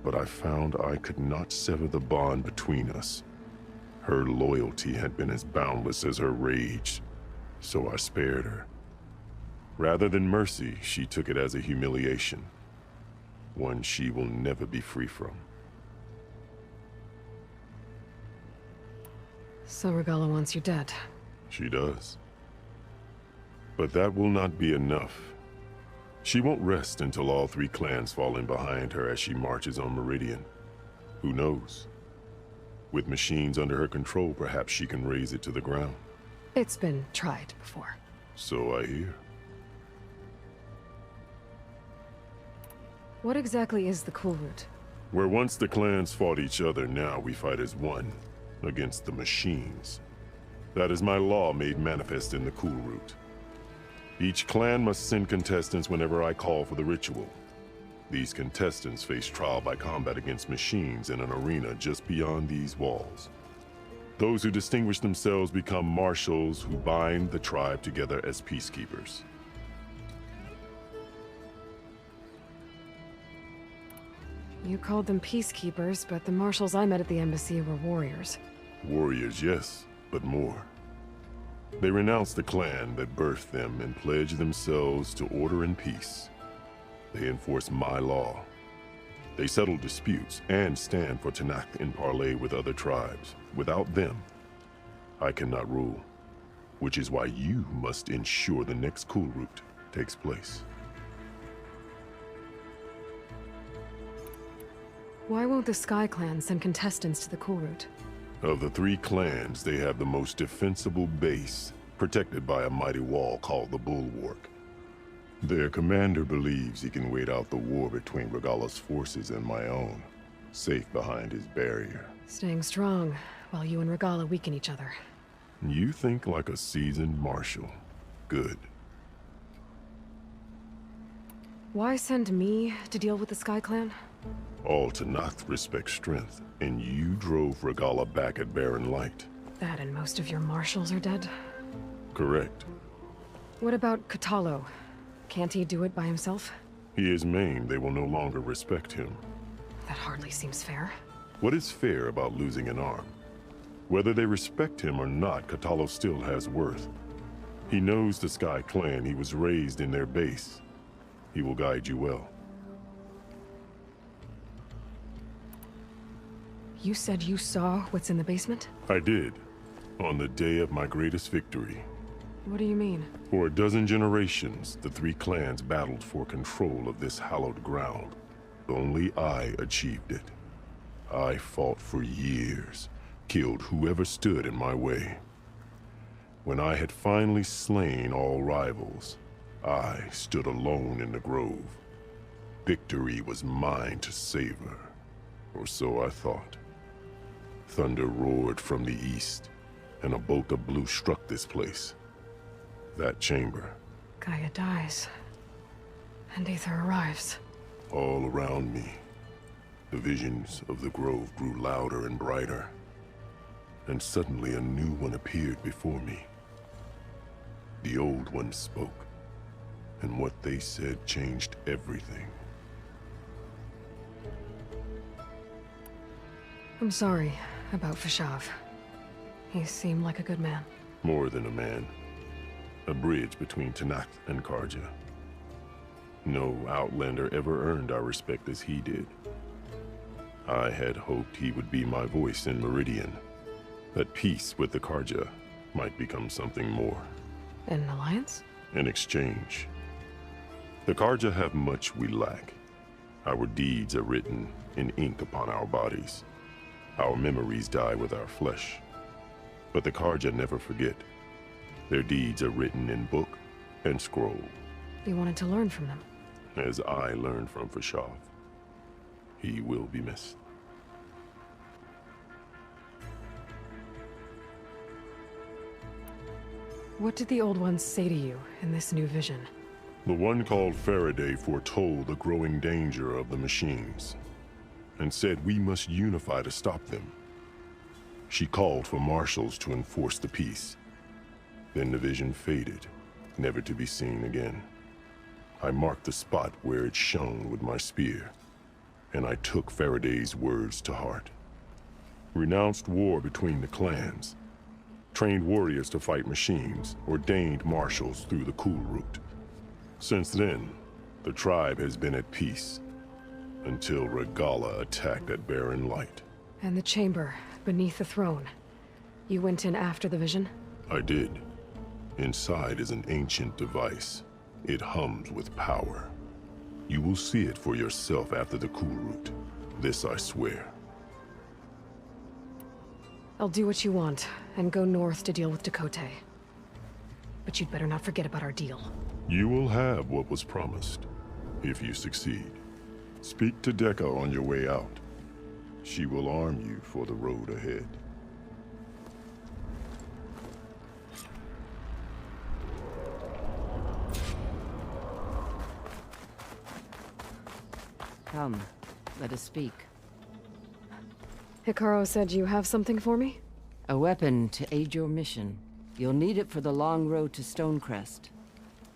but I found I could not sever the bond between us. Her loyalty had been as boundless as her rage, so I spared her. Rather than mercy, she took it as a humiliation, one she will never be free from. So Regalla wants you dead. She does. But that will not be enough. She won't rest until all 3 clans fall in behind her as she marches on Meridian. Who knows? With machines under her control, perhaps she can raze it to the ground. It's been tried before. So I hear. What exactly is the Kul Rut? Where once the clans fought each other, now we fight as one, against the machines. That is my law made manifest in the Kul Rut. Each clan must send contestants whenever I call for the ritual. These contestants face trial by combat against machines in an arena just beyond these walls. Those who distinguish themselves become marshals who bind the tribe together as peacekeepers. You called them peacekeepers, but the marshals I met at the embassy were warriors. Warriors, yes, but more. They renounce the clan that birthed them and pledge themselves to order and peace. They enforce my law. They settle disputes and stand for Tekotte in parley with other tribes. Without them, I cannot rule, which is why you must ensure the next Kul Rut takes place. Why won't the Sky Clan send contestants to the Kul Rut? Of the 3 clans, they have the most defensible base, protected by a mighty wall called the Bulwark. Their commander believes he can wait out the war between Regalla's forces and my own, safe behind his barrier. Staying strong, while you and Regalla weaken each other. You think like a seasoned marshal. Good. Why send me to deal with the Sky Clan? All Tekotte respect strength, and you drove Regalla back at Barren Light. That and most of your marshals are dead? Correct. What about Kotallo? Can't he do it by himself? He is maimed, they will no longer respect him. That hardly seems fair. What is fair about losing an arm? Whether they respect him or not, Kotallo still has worth. He knows the Sky Clan, he was raised in their base. He will guide you well. You said you saw what's in the basement? I did, on the day of my greatest victory. What do you mean? For a dozen generations, the 3 clans battled for control of this hallowed ground. Only I achieved it. I fought for years, killed whoever stood in my way. When I had finally slain all rivals, I stood alone in the grove. Victory was mine to savor, or so I thought. Thunder roared from the east, and a bolt of blue struck this place. That chamber. Gaia dies, and Aether arrives. All around me, the visions of the grove grew louder and brighter, and suddenly a new one appeared before me. The old one spoke, and what they said changed everything. I'm sorry about Fashav. He seemed like a good man. More than a man. A bridge between Tekotte and Carja. No Outlander ever earned our respect as he did. I had hoped he would be my voice in Meridian. That peace with the Carja might become something more. An alliance? An exchange. The Carja have much we lack. Our deeds are written in ink upon our bodies. Our memories die with our flesh. But the Carja never forget. Their deeds are written in book and scroll. You wanted to learn from them. As I learned from Fashav. He will be missed. What did the old ones say to you in this new vision? The one called Faraday foretold the growing danger of the machines, and said we must unify to stop them. She called for marshals to enforce the peace. Then the vision faded, never to be seen again. I marked the spot where it shone with my spear, and I took Faraday's words to heart. renounced war between the clans, trained warriors to fight machines, ordained marshals through the Kul Rut. Since then, the tribe has been at peace, until Regalla attacked that barren light. And the chamber, beneath the throne. You went in after the vision? I did. Inside is an ancient device. It hums with power. You will see it for yourself after the Kul Rut. This I swear. I'll do what you want, and go north to deal with Tekotte. But you'd better not forget about our deal. You will have what was promised, if you succeed. Speak to Dekka on your way out. She will arm you for the road ahead. Come, let us speak. Hekarro said you have something for me? A weapon to aid your mission. You'll need it for the long road to Stonecrest.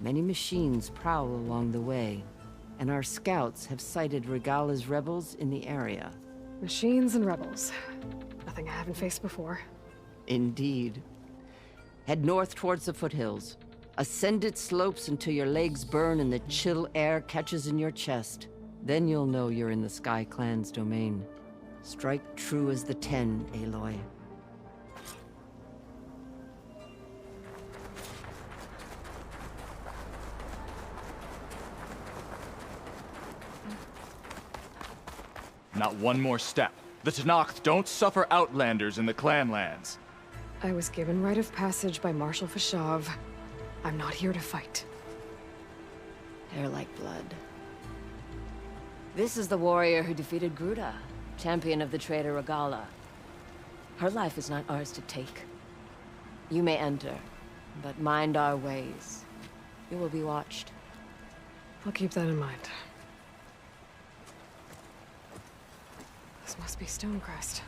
Many machines prowl along the way, and our scouts have sighted Regalla's rebels in the area. Machines and rebels. Nothing I haven't faced before. Indeed. Head north towards the foothills. Ascend its slopes until your legs burn and the chill air catches in your chest. Then you'll know you're in the Sky Clan's domain. Strike true as the 10, Aloy. Not one more step. The Tenakth don't suffer outlanders in the clan lands. I was given rite of passage by Marshal Fashav. I'm not here to fight. They're like blood. This is the warrior who defeated Gruta, champion of the traitor Regalla. Her life is not ours to take. You may enter, but mind our ways. You will be watched. I'll keep that in mind. This must be Stonecrest.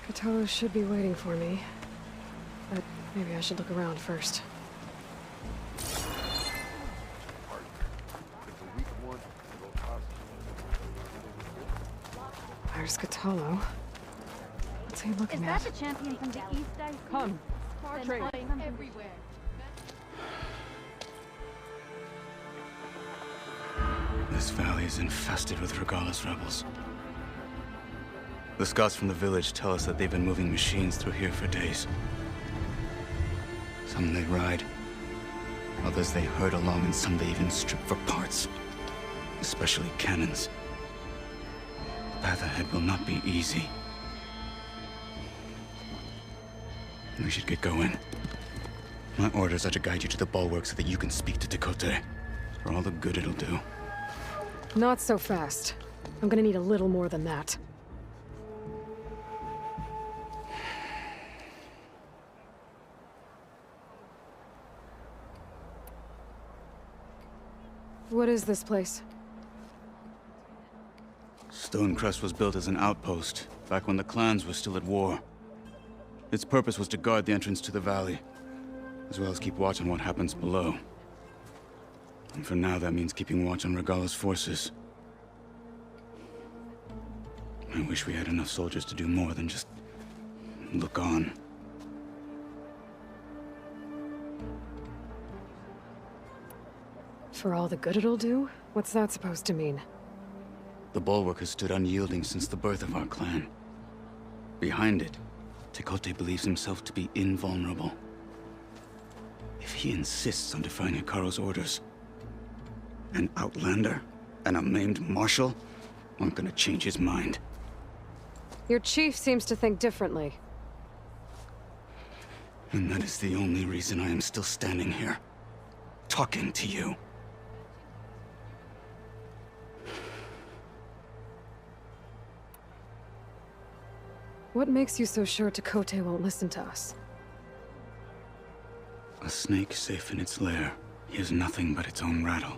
Kotallo should be waiting for me. But maybe I should look around first. There's Kotallo. What's he looking at? Is that the champion from the east I see? Come. Far fighting everywhere. This valley is infested with Regalla's rebels. The scouts from the village tell us that they've been moving machines through here for days. Some they ride, others they herd along, and some they even strip for parts. Especially cannons. The path ahead will not be easy. We should get going. My orders are to guide you to the bulwark so that you can speak to Tekotte. For all the good it'll do. Not so fast. I'm gonna need a little more than that. What is this place? Stonecrest was built as an outpost, back when the clans were still at war. Its purpose was to guard the entrance to the valley, as well as keep watch on what happens below. And for now, that means keeping watch on Regalla's forces. I wish we had enough soldiers to do more than just look on. For all the good it'll do? What's that supposed to mean? The bulwark has stood unyielding since the birth of our clan. Behind it, Tekotte believes himself to be invulnerable. If he insists on defying Hekarro's orders, an outlander and a maimed marshal aren't gonna change his mind. Your chief seems to think differently. And that is the only reason I am still standing here, talking to you. What makes you so sure Tekotte won't listen to us? A snake safe in its lair hears nothing but its own rattle.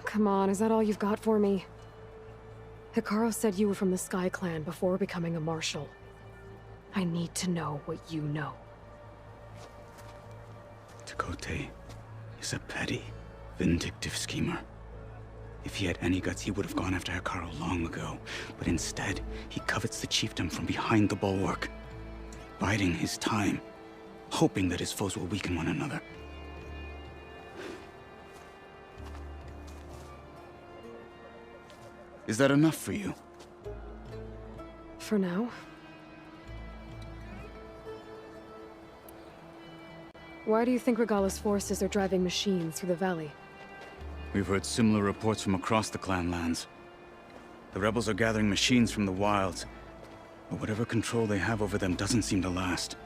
Come on, is that all you've got for me? Hekarro said you were from the Sky Clan before becoming a marshal. I need to know what you know. Tekotte is a petty, vindictive schemer. If he had any guts, he would have gone after Hekarro long ago. But instead, he covets the chiefdom from behind the bulwark, biding his time, hoping that his foes will weaken one another. Is that enough for you? For now. Why do you think Regala's forces are driving machines through the valley? We've heard similar reports from across the clan lands. The rebels are gathering machines from the wilds, but whatever control they have over them doesn't seem to last.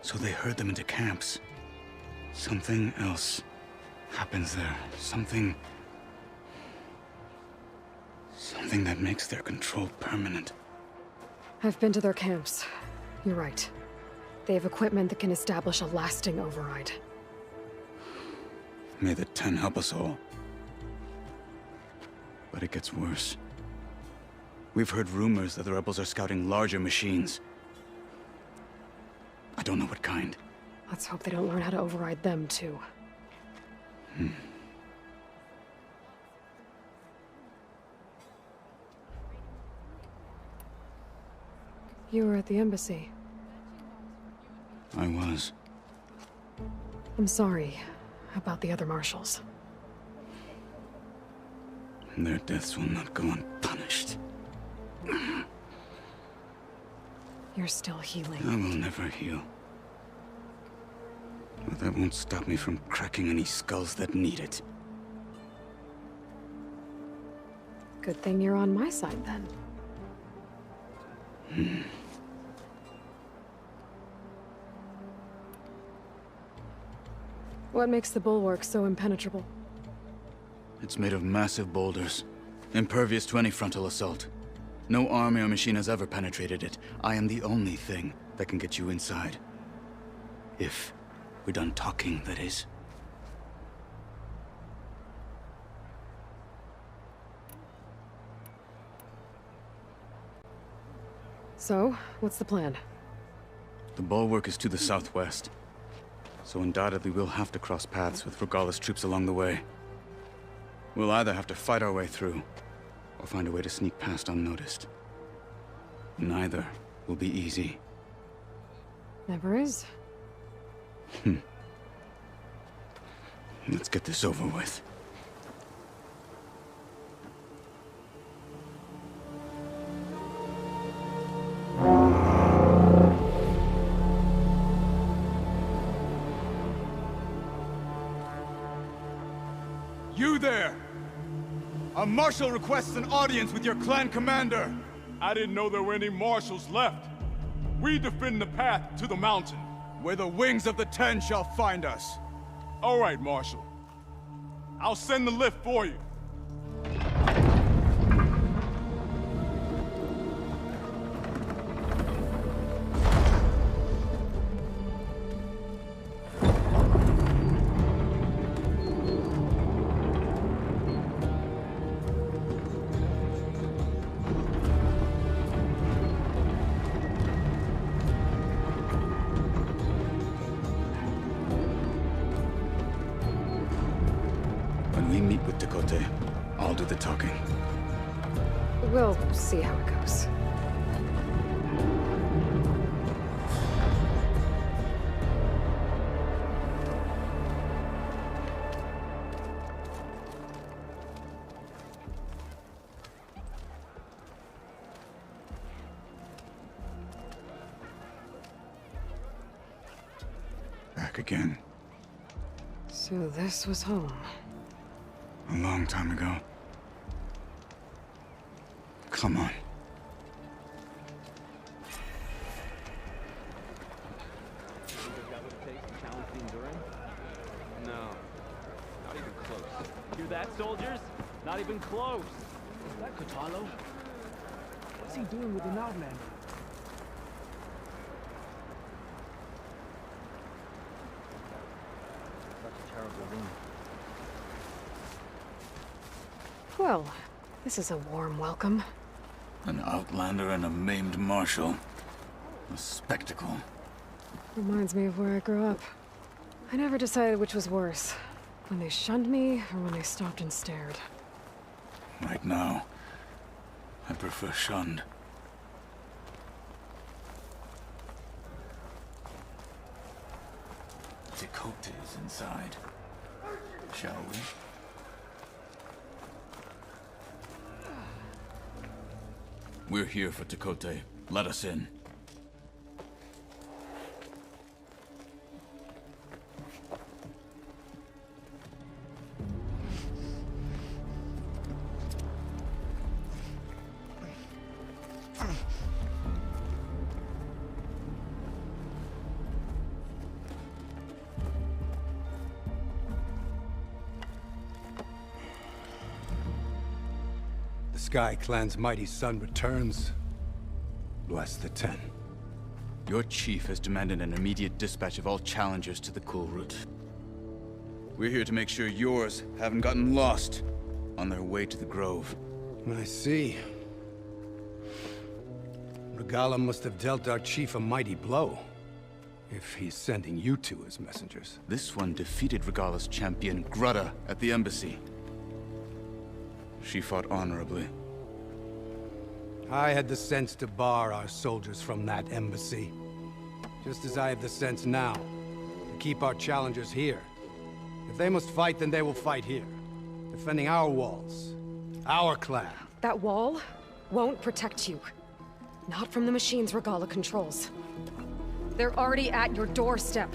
So they herd them into camps. Something else happens there. Something that makes their control permanent. I've been to their camps. You're right. They have equipment that can establish a lasting override. May the Ten help us all. But it gets worse. We've heard rumors that the rebels are scouting larger machines. I don't know what kind. Let's hope they don't learn how to override them, too. You were at the embassy. I was. I'm sorry about the other marshals. Their deaths will not go unpunished. You're still healing. I will never heal. But that won't stop me from cracking any skulls that need it. Good thing you're on my side, then. What makes the bulwark so impenetrable? It's made of massive boulders, impervious to any frontal assault. No army or machine has ever penetrated it. I am the only thing that can get you inside. If we're done talking, that is. So, what's the plan? The bulwark is to the southwest, so undoubtedly we'll have to cross paths with Regala's troops along the way. We'll either have to fight our way through, or find a way to sneak past unnoticed. Neither will be easy. Never is. Let's get this over with. You there! A marshal requests an audience with your clan commander! I didn't know there were any marshals left. We defend the path to the mountain. Where the wings of the Ten shall find us. All right, Marshal. I'll send the lift for you. When we meet with Tekotte, I'll do the talking. We'll see how it goes. Back again. So this was home. A long time ago. Come on. No, not even close. Hear that, soldiers? Not even close. Is that Kotallo? What's he doing with an outlander? Such a terrible wound. Well, this is a warm welcome. An outlander and a maimed marshal. A spectacle. Reminds me of where I grew up. I never decided which was worse. When they shunned me, or when they stopped and stared. Right now, I prefer shunned. Tekotte is inside. Shall we? We're here for Tekotte. Let us in. The Sky Clan's mighty son returns. Bless the Ten. Your chief has demanded an immediate dispatch of all challengers to the Kul Rut. We're here to make sure yours haven't gotten lost on their way to the Grove. I see. Regalla must have dealt our chief a mighty blow, if he's sending you two as messengers. This one defeated Regalla's champion, Grutta, at the embassy. She fought honorably. I had the sense to bar our soldiers from that embassy. Just as I have the sense now, to keep our challengers here. If they must fight, then they will fight here. Defending our walls. Our clan. That wall won't protect you. Not from the machines Regalla controls. They're already at your doorstep.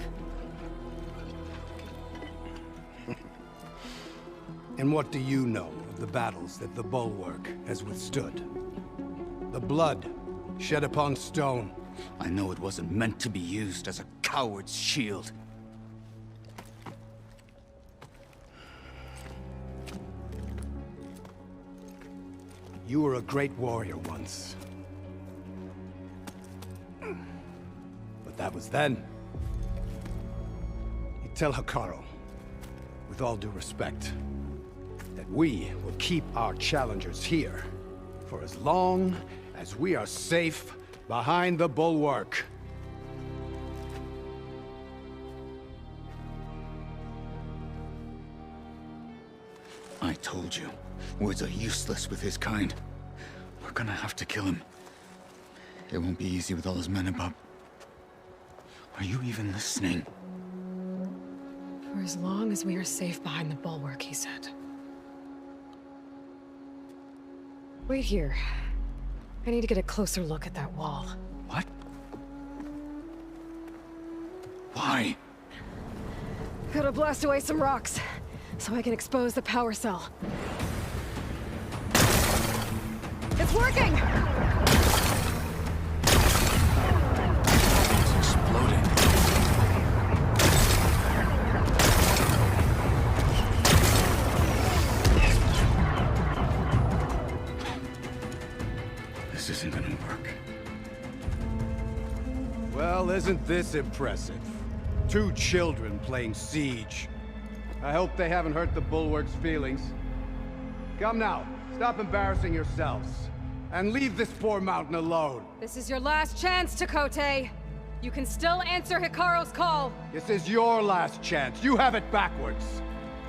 And what do you know of the battles that the Bulwark has withstood? The blood shed upon stone. I know it wasn't meant to be used as a coward's shield. You were a great warrior once. But that was then. You tell Hekarro, with all due respect, that we will keep our challengers here for as long as we are safe behind the Bulwark. I told you, words are useless with his kind. We're gonna have to kill him. It won't be easy with all his men about. Are you even listening? For as long as we are safe behind the Bulwark, he said. Wait here. I need to get a closer look at that wall. What? Why? Gotta blast away some rocks, so I can expose the power cell. It's working! It's exploding. This isn't gonna work. Well, isn't this impressive? 2 children playing siege. I hope they haven't hurt the Bulwark's feelings. Come now, stop embarrassing yourselves. And leave this poor mountain alone. This is your last chance, Tekotte. You can still answer Hekarro's call. This is your last chance. You have it backwards.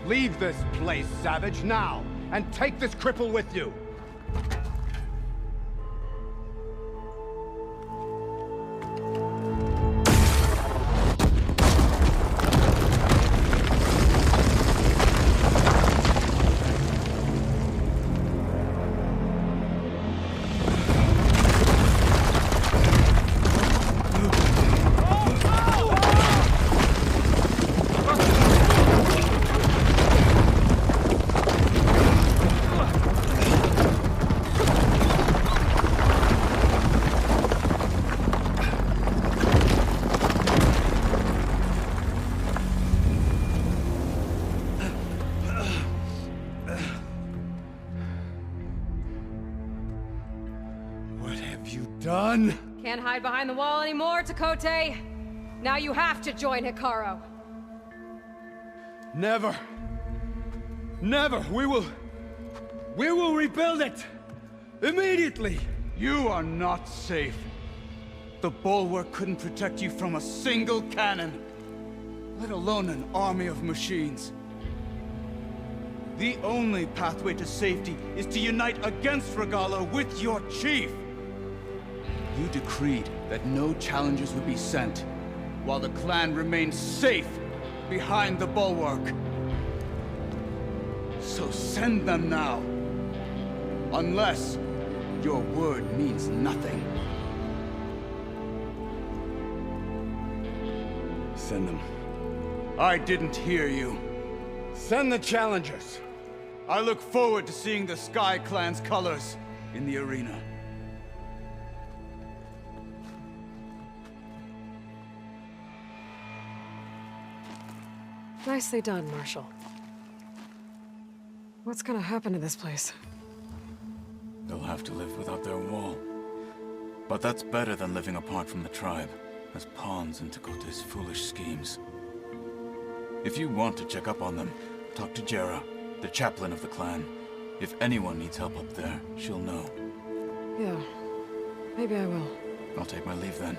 Leave this place, Savage, now. And take this cripple with you. Done? Can't hide behind the wall anymore, Tekotte. Now you have to join Hekarro. Never. Never. We will rebuild it. Immediately. You are not safe. The Bulwark couldn't protect you from a single cannon, let alone an army of machines. The only pathway to safety is to unite against Regalla with your chief! You decreed that no challengers would be sent, while the clan remained safe behind the bulwark. So send them now. Unless your word means nothing. Send them. I didn't hear you. Send the challengers. I look forward to seeing the Sky Clan's colors in the arena. Nicely done, Marshal. What's gonna happen to this place? They'll have to live without their wall. But that's better than living apart from the tribe, as pawns in Tekotte's foolish schemes. If you want to check up on them, talk to Jera, the chaplain of the clan. If anyone needs help up there, she'll know. Yeah, maybe I will. I'll take my leave then.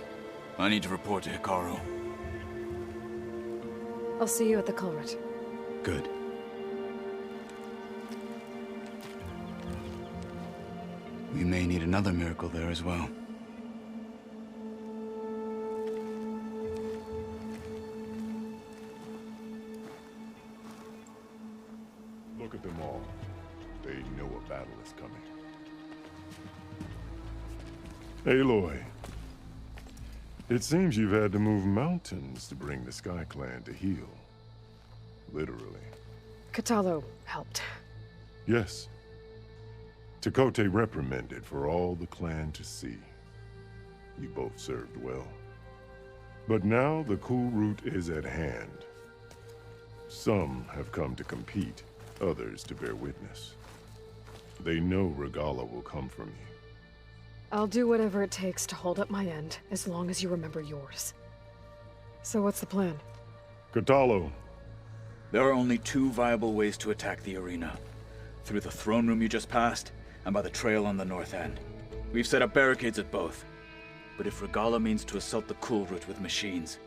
I need to report to Hekarro. I'll see you at the Kul Rut. Good. We may need another miracle there as well. Look at them all. They know a battle is coming. Aloy. It seems you've had to move mountains to bring the Sky Clan to heel. Literally. Kotallo helped. Yes. Tekotte reprimanded for all the clan to see. You both served well. But now the Kul Rut is at hand. Some have come to compete, others to bear witness. They know Regalla will come from you. I'll do whatever it takes to hold up my end, as long as you remember yours. So what's the plan? Kotallo. There are only two viable ways to attack the arena. Through the throne room you just passed, and by the trail on the north end. We've set up barricades at both. But if Regalla means to assault the Kul Rut with machines,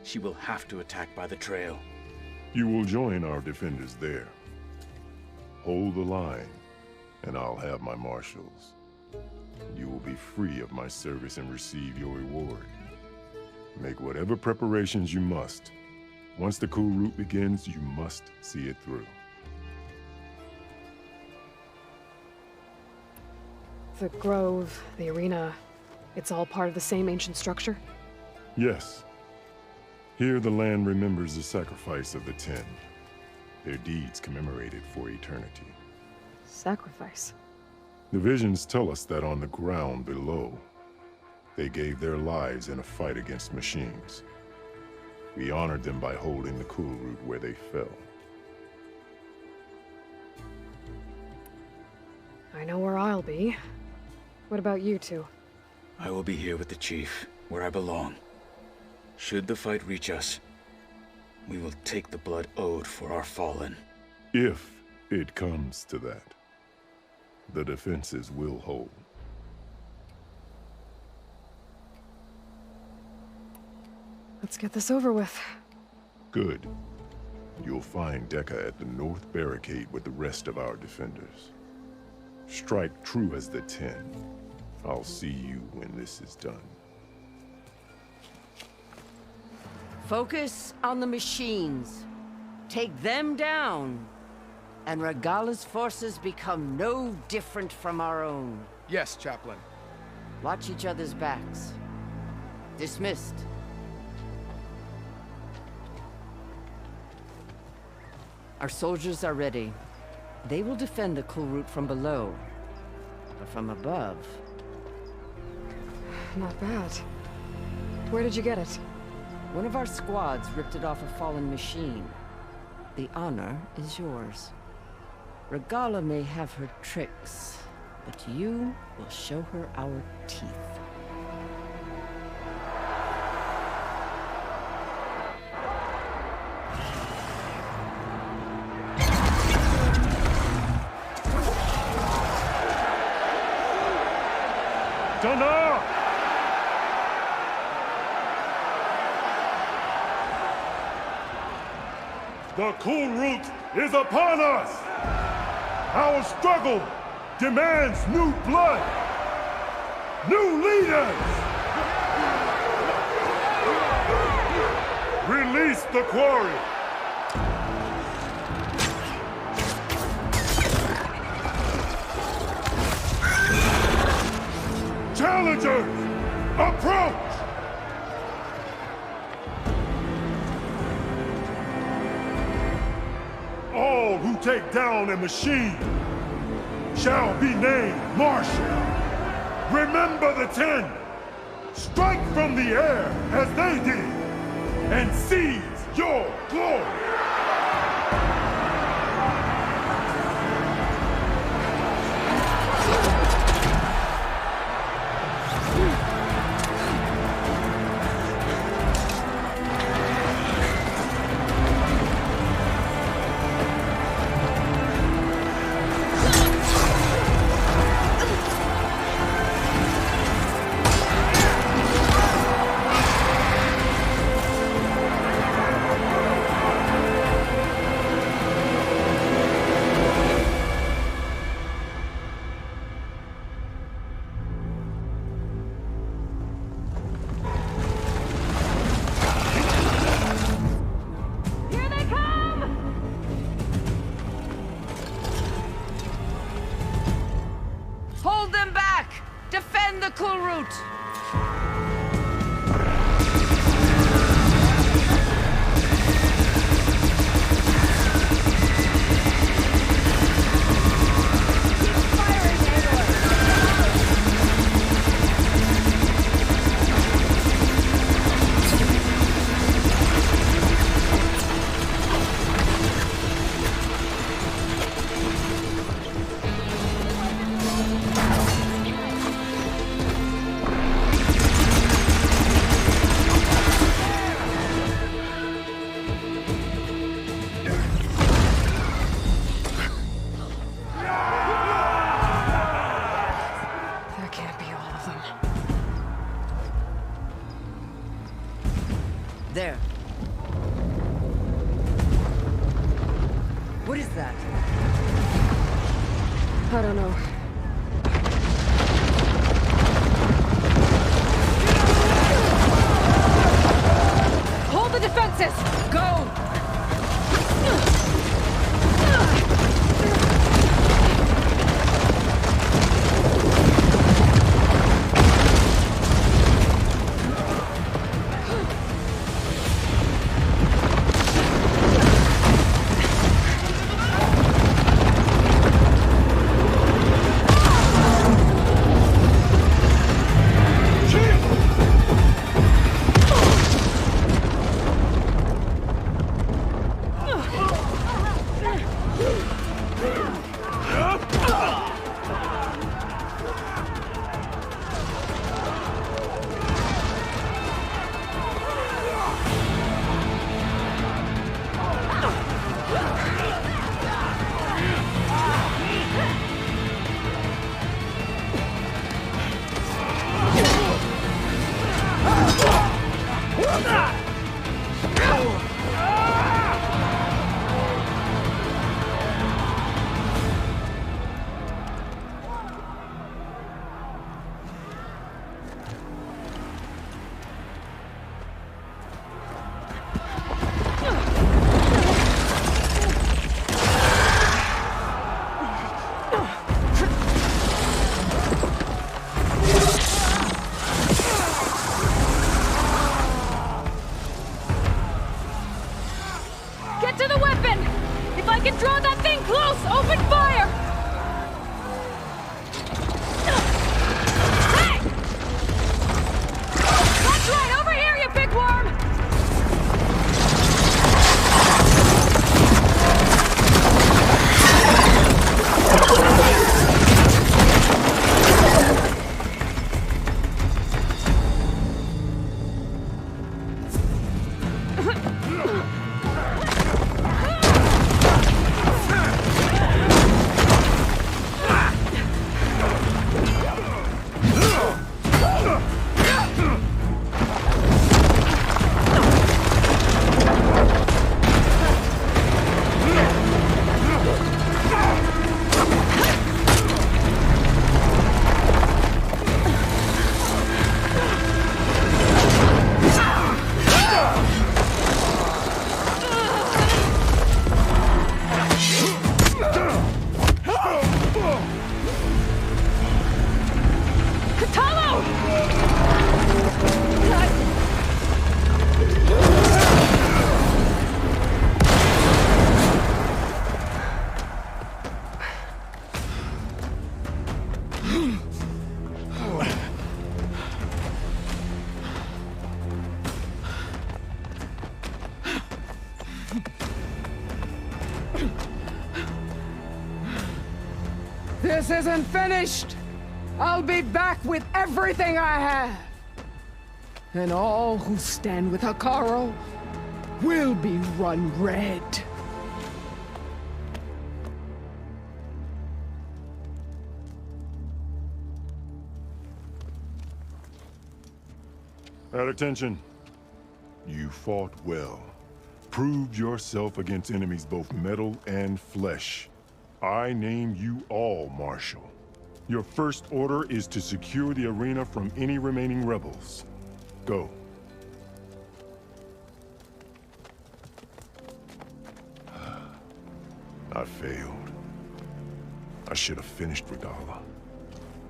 she will have to attack by the trail. You will join our defenders there. Hold the line, and I'll have my marshals. You will be free of my service and receive your reward. Make whatever preparations you must. Once the Kul Rut begins, you must see it through. The grove, the arena, it's all part of the same ancient structure? Yes. Here the land remembers the sacrifice of the Ten. Their deeds commemorated for eternity. Sacrifice? The visions tell us that on the ground below, they gave their lives in a fight against machines. We honored them by holding the Kul Rut where they fell. I know where I'll be. What about you two? I will be here with the chief, where I belong. Should the fight reach us, we will take the blood owed for our fallen. If it comes to that, the defenses will hold. Let's get this over with. Good. You'll find Dekka at the north barricade with the rest of our defenders. Strike true as the Ten. I'll see you when this is done. Focus on the machines. Take them down. And Regalla's forces become no different from our own. Yes, Chaplain. Watch each other's backs. Dismissed. Our soldiers are ready. They will defend the Kul Rut from below. But from above... Not bad. Where did you get it? One of our squads ripped it off a fallen machine. The honor is yours. Regalla may have her tricks, but you will show her our teeth. Thunder! The Kul Rut is upon us! Our struggle demands new blood, new leaders! Release the quarry! Challengers, approach! All who take down a machine shall be named Marshal. Remember the 10. Strike from the air as they did, and seize your glory. Defend the Kul Rut! There. What is that? I don't know. Hold the defenses! Go! This isn't finished! I'll be back with everything I have! And all who stand with Hekarro will be run red. At attention. You fought well. Proved yourself against enemies both metal and flesh. I name you all Marshal. Your first order is to secure the arena from any remaining rebels. Go. I failed. I should have finished Regala.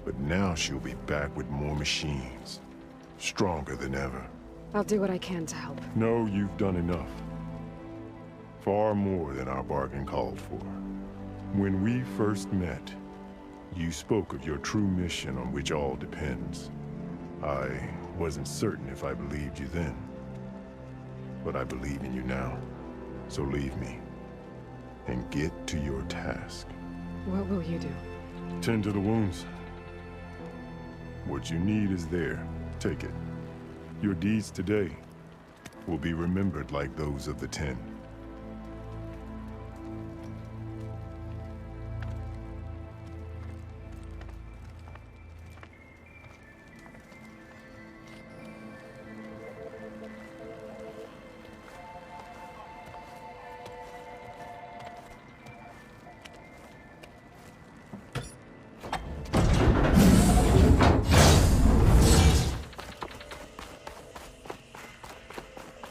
But now she'll be back with more machines. Stronger than ever. I'll do what I can to help. No, you've done enough. Far more than our bargain called for. When we first met, you spoke of your true mission on which all depends. I wasn't certain if I believed you then. But I believe in you now. So leave me. And get to your task. What will you do? Tend to the wounds. What you need is there. Take it. Your deeds today will be remembered like those of the 10.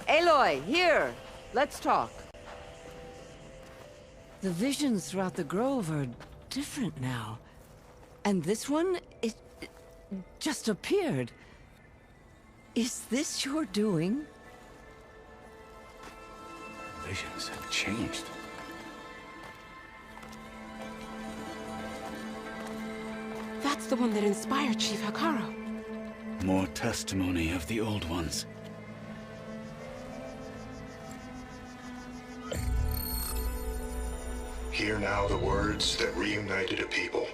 Aloy, here! Let's talk. The visions throughout the grove are different now. And this one, it just appeared. Is this your doing? Visions have changed. That's the one that inspired Chief Hekarro. More testimony of the old ones. Hear now the words that reunited a people.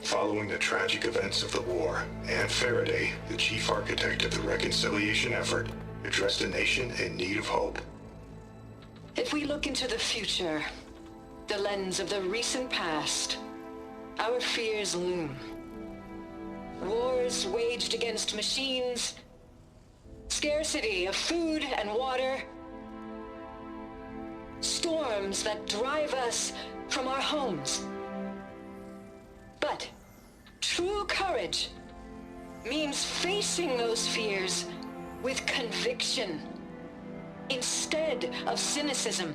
Following the tragic events of the war, Anne Faraday, the chief architect of the reconciliation effort, addressed a nation in need of hope. If we look into the future, the lens of the recent past, our fears loom. Wars waged against machines, scarcity of food and water, storms that drive us from our homes. But true courage means facing those fears with conviction instead of cynicism.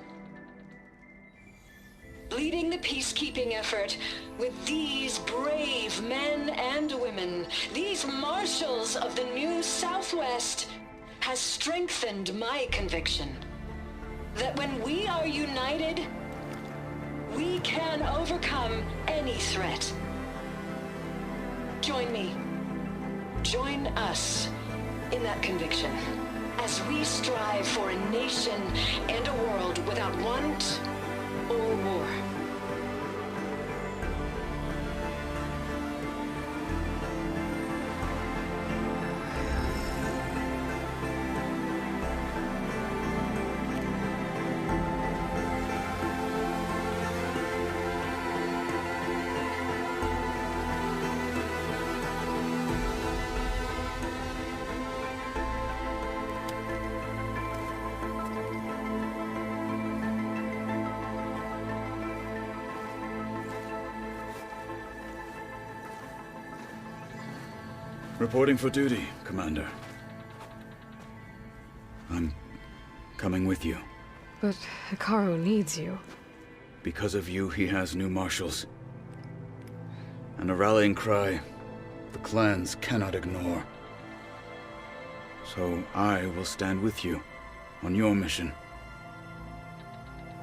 Leading the peacekeeping effort with these brave men and women, these marshals of the new Southwest, has strengthened my conviction that when we are united, we can overcome any threat. Join me. Join us in that conviction as we strive for a nation and a world without want or war. Reporting for duty, Commander. I'm coming with you. But Hekarro needs you. Because of you, he has new marshals. And a rallying cry the clans cannot ignore. So I will stand with you on your mission.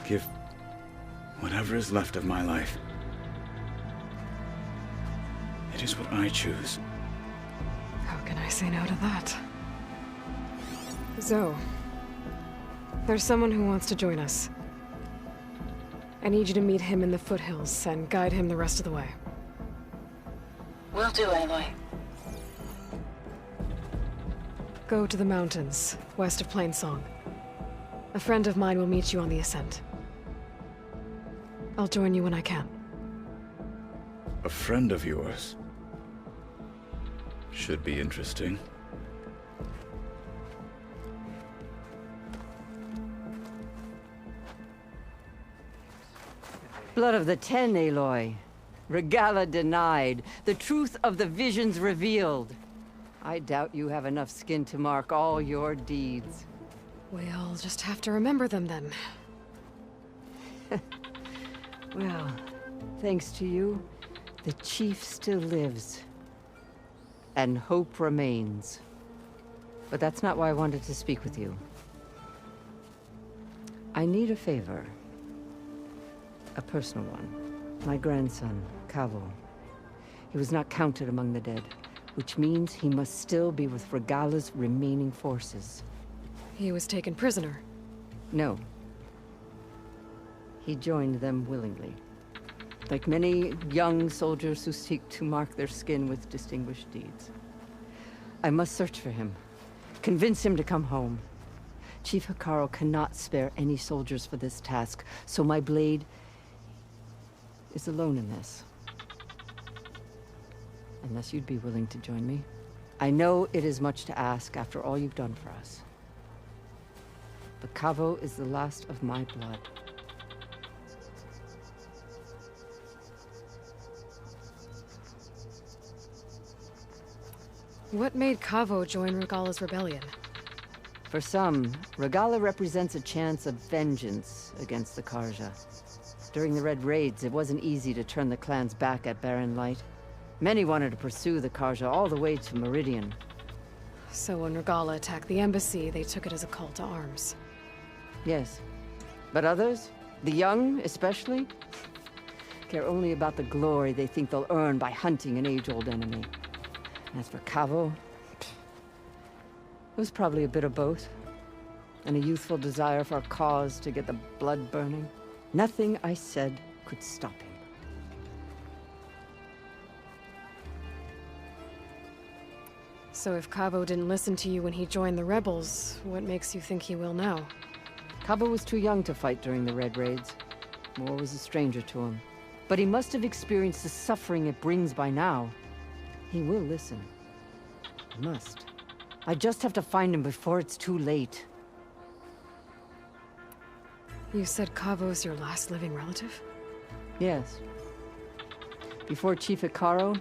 Give whatever is left of my life. It is what I choose. How can I say no to that? Zoe, there's someone who wants to join us. I need you to meet him in the foothills and guide him the rest of the way. Will do, Aloy. Go to the mountains, west of Plainsong. A friend of mine will meet you on the ascent. I'll join you when I can. A friend of yours? Should be interesting. Blood of the Ten, Aloy. Regala denied. The truth of the visions revealed. I doubt you have enough skin to mark all your deeds. We'll just have to remember them then. Well, thanks to you, the Chief still lives. And hope remains. But that's not why I wanted to speak with you. I need a favor. A personal one. My grandson, Cavo. He was not counted among the dead, which means he must still be with Regala's remaining forces. He was taken prisoner? No. He joined them willingly. Like many young soldiers who seek to mark their skin with distinguished deeds. I must search for him. Convince him to come home. Chief Hekarro cannot spare any soldiers for this task, so my blade is alone in this. Unless you'd be willing to join me. I know it is much to ask after all you've done for us. But Cavo is the last of my blood. What made Cavo join Regala's rebellion? For some, Regala represents a chance of vengeance against the Carja. During the Red Raids, it wasn't easy to turn the clans back at Barren Light. Many wanted to pursue the Carja all the way to Meridian. So when Regala attacked the embassy, they took it as a call to arms. Yes. But others, the young especially, care only about the glory they think they'll earn by hunting an age-old enemy. As for Cavo, it was probably a bit of both. And a youthful desire for a cause to get the blood burning. Nothing I said could stop him. So if Cavo didn't listen to you when he joined the rebels, what makes you think he will now? Cavo was too young to fight during the Red Raids. War was a stranger to him. But he must have experienced the suffering it brings by now. He will listen. He must. I just have to find him before it's too late. You said Cavo's your last living relative? Yes. Before Chief Hekarro,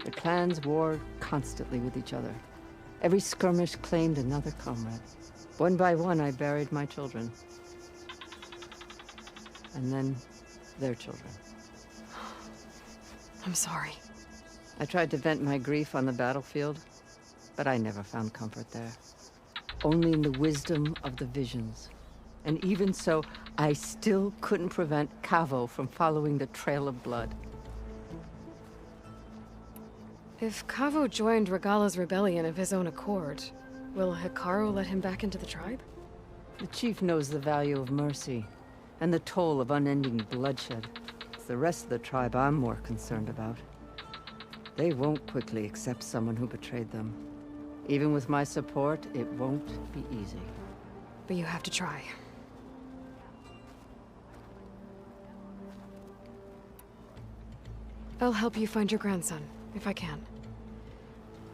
the clans warred constantly with each other. Every skirmish claimed another comrade. One by one, I buried my children. And then, their children. I'm sorry. I tried to vent my grief on the battlefield, but I never found comfort there. Only in the wisdom of the visions. And even so, I still couldn't prevent Cavo from following the trail of blood. If Cavo joined Regala's rebellion of his own accord, will Hekarro let him back into the tribe? The chief knows the value of mercy, and the toll of unending bloodshed. It's the rest of the tribe I'm more concerned about. They won't quickly accept someone who betrayed them. Even with my support, it won't be easy. But you have to try. I'll help you find your grandson, if I can.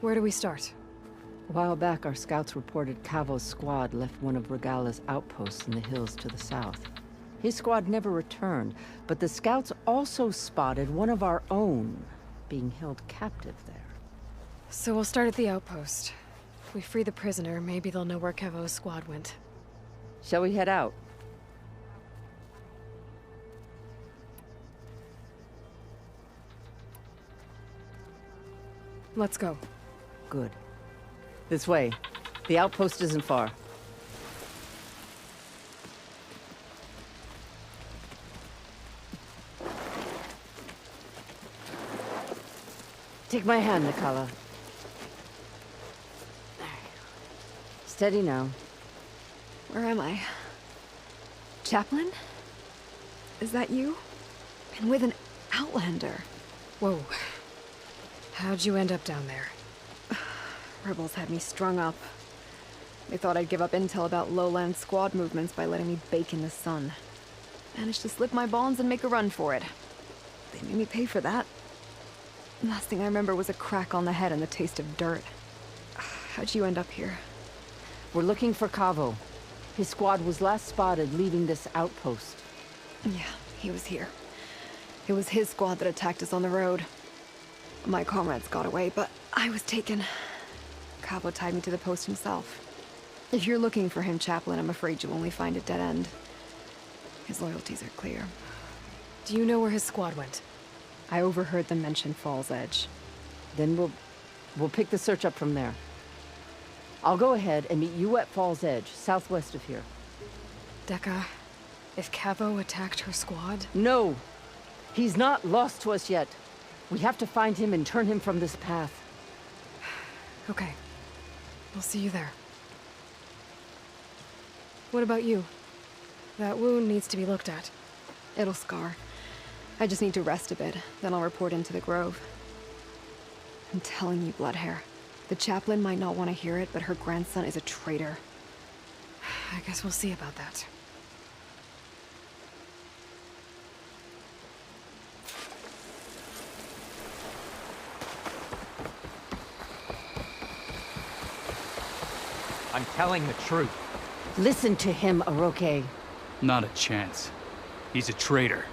Where do we start? A while back, our scouts reported Cavo's squad left one of Regala's outposts in the hills to the south. His squad never returned, but the scouts also spotted one of our own being held captive there. So we'll start at the outpost. If we free the prisoner, maybe they'll know where Cavo's squad went. Shall we head out? Let's go. Good. This way. The outpost isn't far. Take my hand, Nikala. Steady now. Where am I? Chaplain? Is that you? And with an outlander. Whoa. How'd you end up down there? Rebels had me strung up. They thought I'd give up intel about lowland squad movements by letting me bake in the sun. Managed to slip my bonds and make a run for it. They made me pay for that. Last thing I remember was a crack on the head and the taste of dirt. How'd you end up here? We're looking for Cavo. His squad was last spotted leaving this outpost. Yeah, he was here. It was his squad that attacked us on the road. My comrades got away, but I was taken. Cavo tied me to the post himself. If you're looking for him, Chaplain, I'm afraid you'll only find a dead end. His loyalties are clear. Do you know where his squad went? I overheard them mention Fall's Edge. Then we'll pick the search up from there. I'll go ahead and meet you at Fall's Edge, southwest of here. Dekka, if Cavo attacked her squad? No! He's not lost to us yet. We have to find him and turn him from this path. Okay. We'll see you there. What about you? That wound needs to be looked at. It'll scar. I just need to rest a bit, then I'll report into the Grove. I'm telling you, Bloodhair. The chaplain might not want to hear it, but her grandson is a traitor. I guess we'll see about that. I'm telling the truth. Listen to him, Aroke. Not a chance. He's a traitor.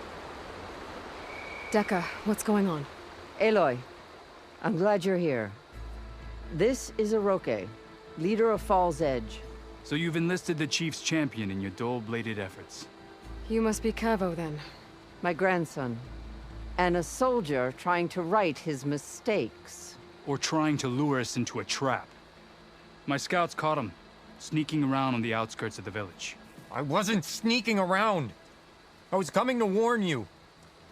Dekka, what's going on? Aloy, I'm glad you're here. This is Aroke, leader of Fall's Edge. So you've enlisted the Chief's champion in your dull-bladed efforts. You must be Cavo, then. My grandson. And a soldier trying to right his mistakes. Or trying to lure us into a trap. My scouts caught him, sneaking around on the outskirts of the village. I wasn't sneaking around. I was coming to warn you.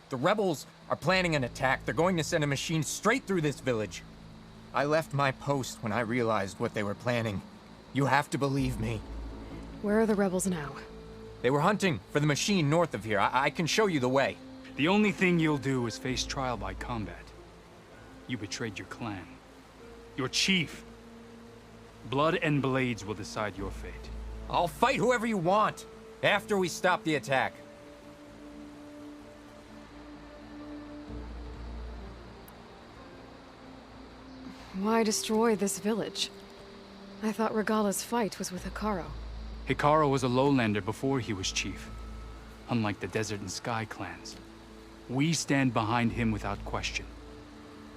The rebels are planning an attack. They're going to send a machine straight through this village. I left my post when I realized what they were planning. You have to believe me. Where are the rebels now? They were hunting for the machine north of here. I can show you the way. The only thing you'll do is face trial by combat. You betrayed your clan. Your chief. Blood and blades will decide your fate. I'll fight whoever you want, after we stop the attack. Why destroy this village? I thought Regala's fight was with Hekarro. Hekarro was a lowlander before he was chief. Unlike the Desert and Sky clans. We stand behind him without question.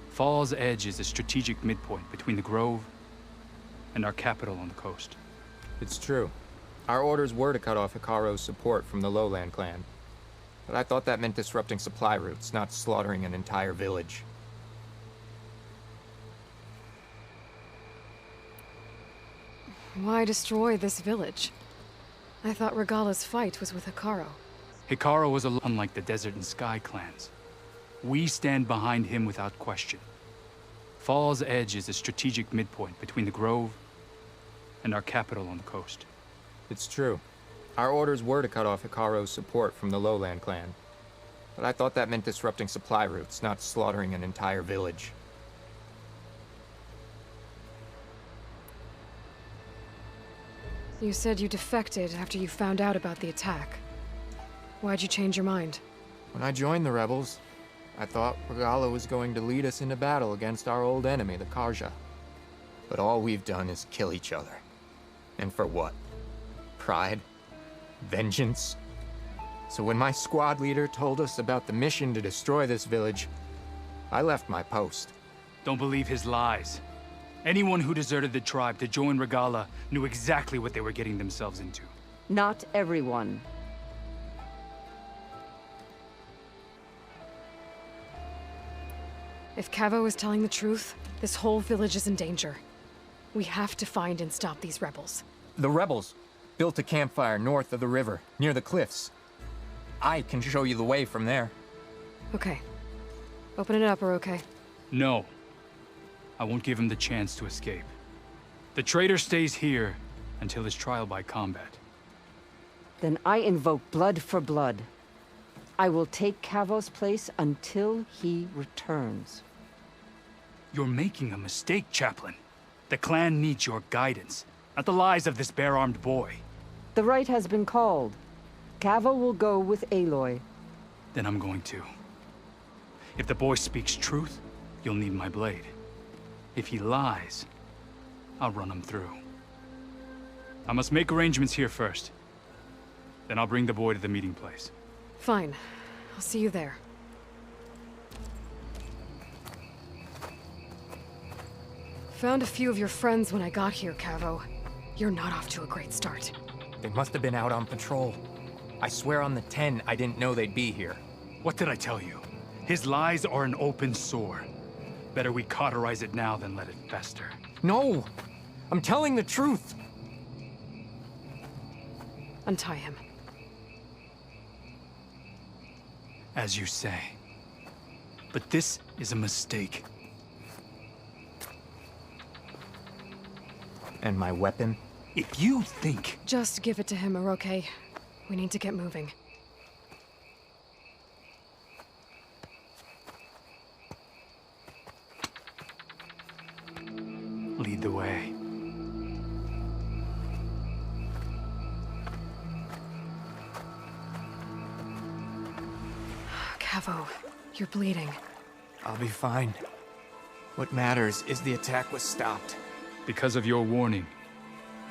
Fall's Edge is a strategic midpoint between the Grove and our capital on the coast. It's true. Our orders were to cut off Hekarro's support from the Lowland clan. But I thought that meant disrupting supply routes, not slaughtering an entire village. Why destroy this village? I thought Regala's fight was with Hekarro. Hekarro was unlike the Desert and Sky clans. We stand behind him without question. Fall's Edge is a strategic midpoint between the Grove and our capital on the coast. It's true. Our orders were to cut off Hekarro's support from the Lowland clan. But I thought that meant disrupting supply routes, not slaughtering an entire village. You said you defected after you found out about the attack. Why'd you change your mind? When I joined the rebels, I thought Regala was going to lead us into battle against our old enemy, the Karja. But all we've done is kill each other. And for what? Pride? Vengeance? So when my squad leader told us about the mission to destroy this village, I left my post. Don't believe his lies. Anyone who deserted the tribe to join Regala knew exactly what they were getting themselves into. Not everyone. If Cavo is telling the truth, this whole village is in danger. We have to find and stop these rebels. The rebels built a campfire north of the river, near the cliffs. I can show you the way from there. Okay. Open it up, or okay? No. I won't give him the chance to escape. The traitor stays here until his trial by combat. Then I invoke blood for blood. I will take Cavo's place until he returns. You're making a mistake, Chaplain. The clan needs your guidance, not the lies of this bare-armed boy. The right has been called. Cavo will go with Aloy. Then I'm going to. If the boy speaks truth, you'll need my blade. If he lies, I'll run him through. I must make arrangements here first. Then I'll bring the boy to the meeting place. Fine. I'll see you there. Found a few of your friends when I got here, Cavo. You're not off to a great start. They must have been out on patrol. I swear on the 10, I didn't know they'd be here. What did I tell you? His lies are an open sore. Better we cauterize it now than let it fester. No! I'm telling the truth! Untie him. As you say. But this is a mistake. And my weapon? If you think... Just give it to him, Oroke. We need to get moving. Lead the way. Cavo, you're bleeding. I'll be fine. What matters is the attack was stopped. Because of your warning,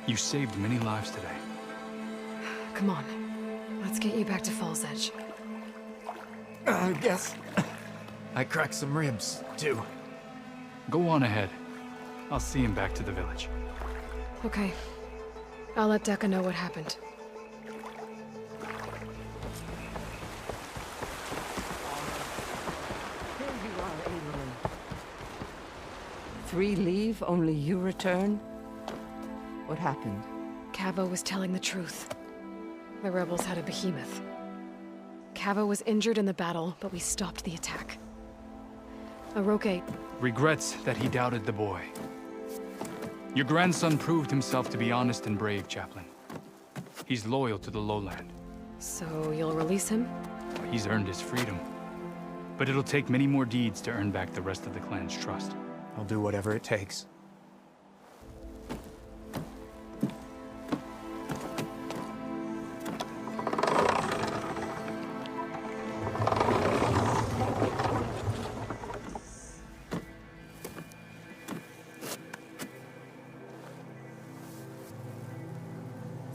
you saved many lives today. Come on. Let's get you back to Fall's Edge. I guess I cracked some ribs, too. Go on ahead. I'll see him back to the village. Okay. I'll let Dekka know what happened. Here you are, Aloy. 3 leave, only you return? What happened? Cavo was telling the truth. The rebels had a behemoth. Cavo was injured in the battle, but we stopped the attack. Oroke... Regrets that he doubted the boy. Your grandson proved himself to be honest and brave, Chaplain. He's loyal to the lowland. So you'll release him? He's earned his freedom. But it'll take many more deeds to earn back the rest of the clan's trust. I'll do whatever it takes.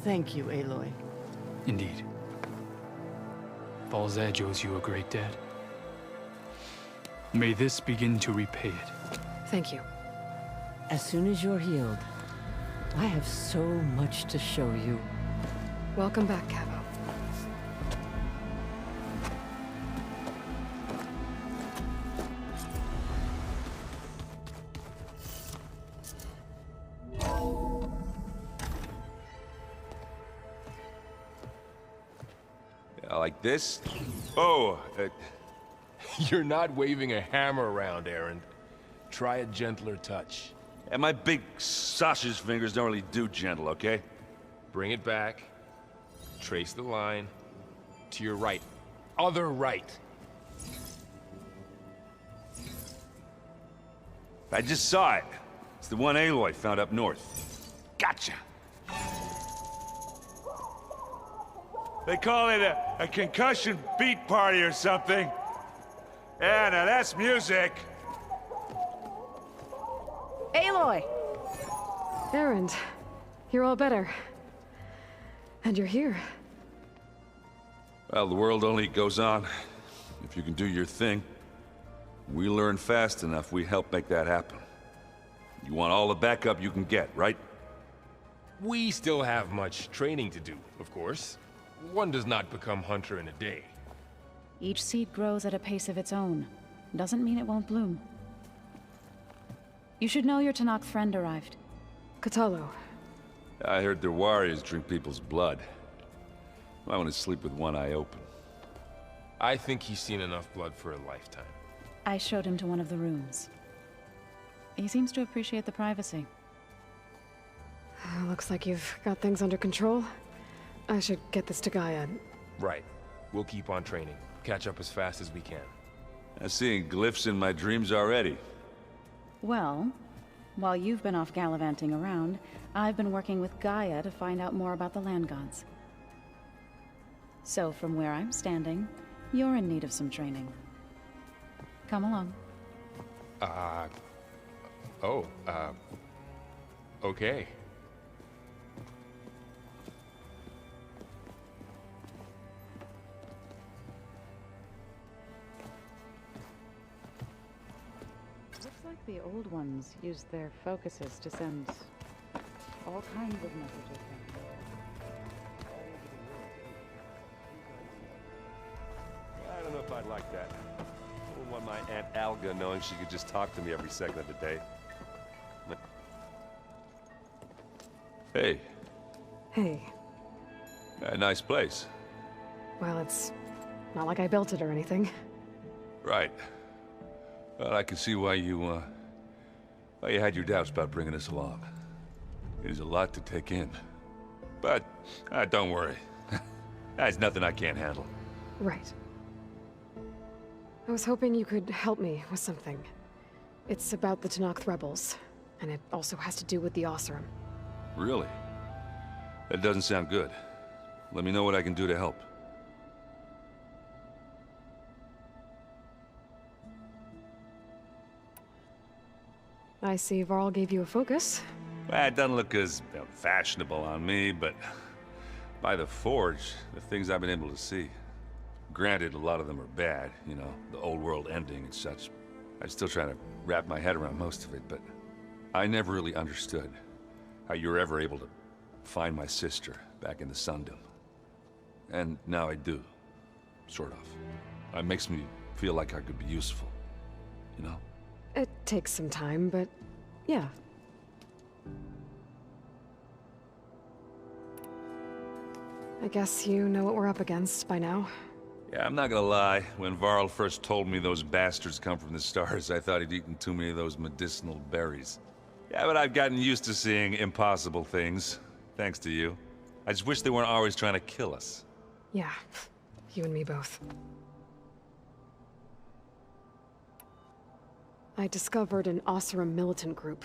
Thank you, Aloy. Indeed. Fall's Edge owes you a great debt. May this begin to repay it. Thank you. As soon as you're healed, I have so much to show you. Welcome back, Cavo. Like this? Oh, you're not waving a hammer around, Aaron. Try a gentler touch. And my big sausage fingers don't really do gentle, okay? Bring it back. Trace the line. To your right. Other right. I just saw it. It's the one Aloy found up north. Gotcha! They call it a concussion beat party or something. Yeah, now that's music. Aloy! Erend, you're all better. And you're here. Well, the world only goes on if you can do your thing. We learn fast enough, we help make that happen. You want all the backup you can get, right? We still have much training to do, of course. One does not become hunter in a day. Each seed grows at a pace of its own. Doesn't mean it won't bloom. You should know your Tenakth friend arrived. Kotallo. I heard their warriors drink people's blood. I want to sleep with one eye open. I think he's seen enough blood for a lifetime. I showed him to one of the rooms. He seems to appreciate the privacy. Looks like you've got things under control. I should get this to Gaia. Right. We'll keep on training. Catch up as fast as we can. I'm seeing glyphs in my dreams already. Well, while you've been off gallivanting around, I've been working with Gaia to find out more about the land gods. So from where I'm standing, you're in need of some training. Come along. Okay. Looks like the old ones used their focuses to send all kinds of messages. I don't know if I'd like that. I wouldn't want my Aunt Alga knowing she could just talk to me every second of the day. Hey. Hey. Nice place. Well, it's not like I built it or anything. Right. Well, I can see why you had your doubts about bringing us along. It is a lot to take in. But, don't worry. That's nothing I can't handle. Right. I was hoping you could help me with something. It's about the Tekotte rebels, and it also has to do with the Oseram. Really? That doesn't sound good. Let me know what I can do to help. I see Varl gave you a focus. Well, it doesn't look as fashionable on me, but by the Forge, the things I've been able to see. Granted, a lot of them are bad, you know, the old world ending and such. I'm still trying to wrap my head around most of it, but I never really understood how you were ever able to find my sister back in the Sundom. And now I do, sort of. It makes me feel like I could be useful, you know? It takes some time, but yeah. I guess you know what we're up against by now. Yeah, I'm not gonna lie. When Varl first told me those bastards come from the stars, I thought he'd eaten too many of those medicinal berries. Yeah, but I've gotten used to seeing impossible things, thanks to you. I just wish they weren't always trying to kill us. Yeah, you and me both. I discovered an Oseram militant group.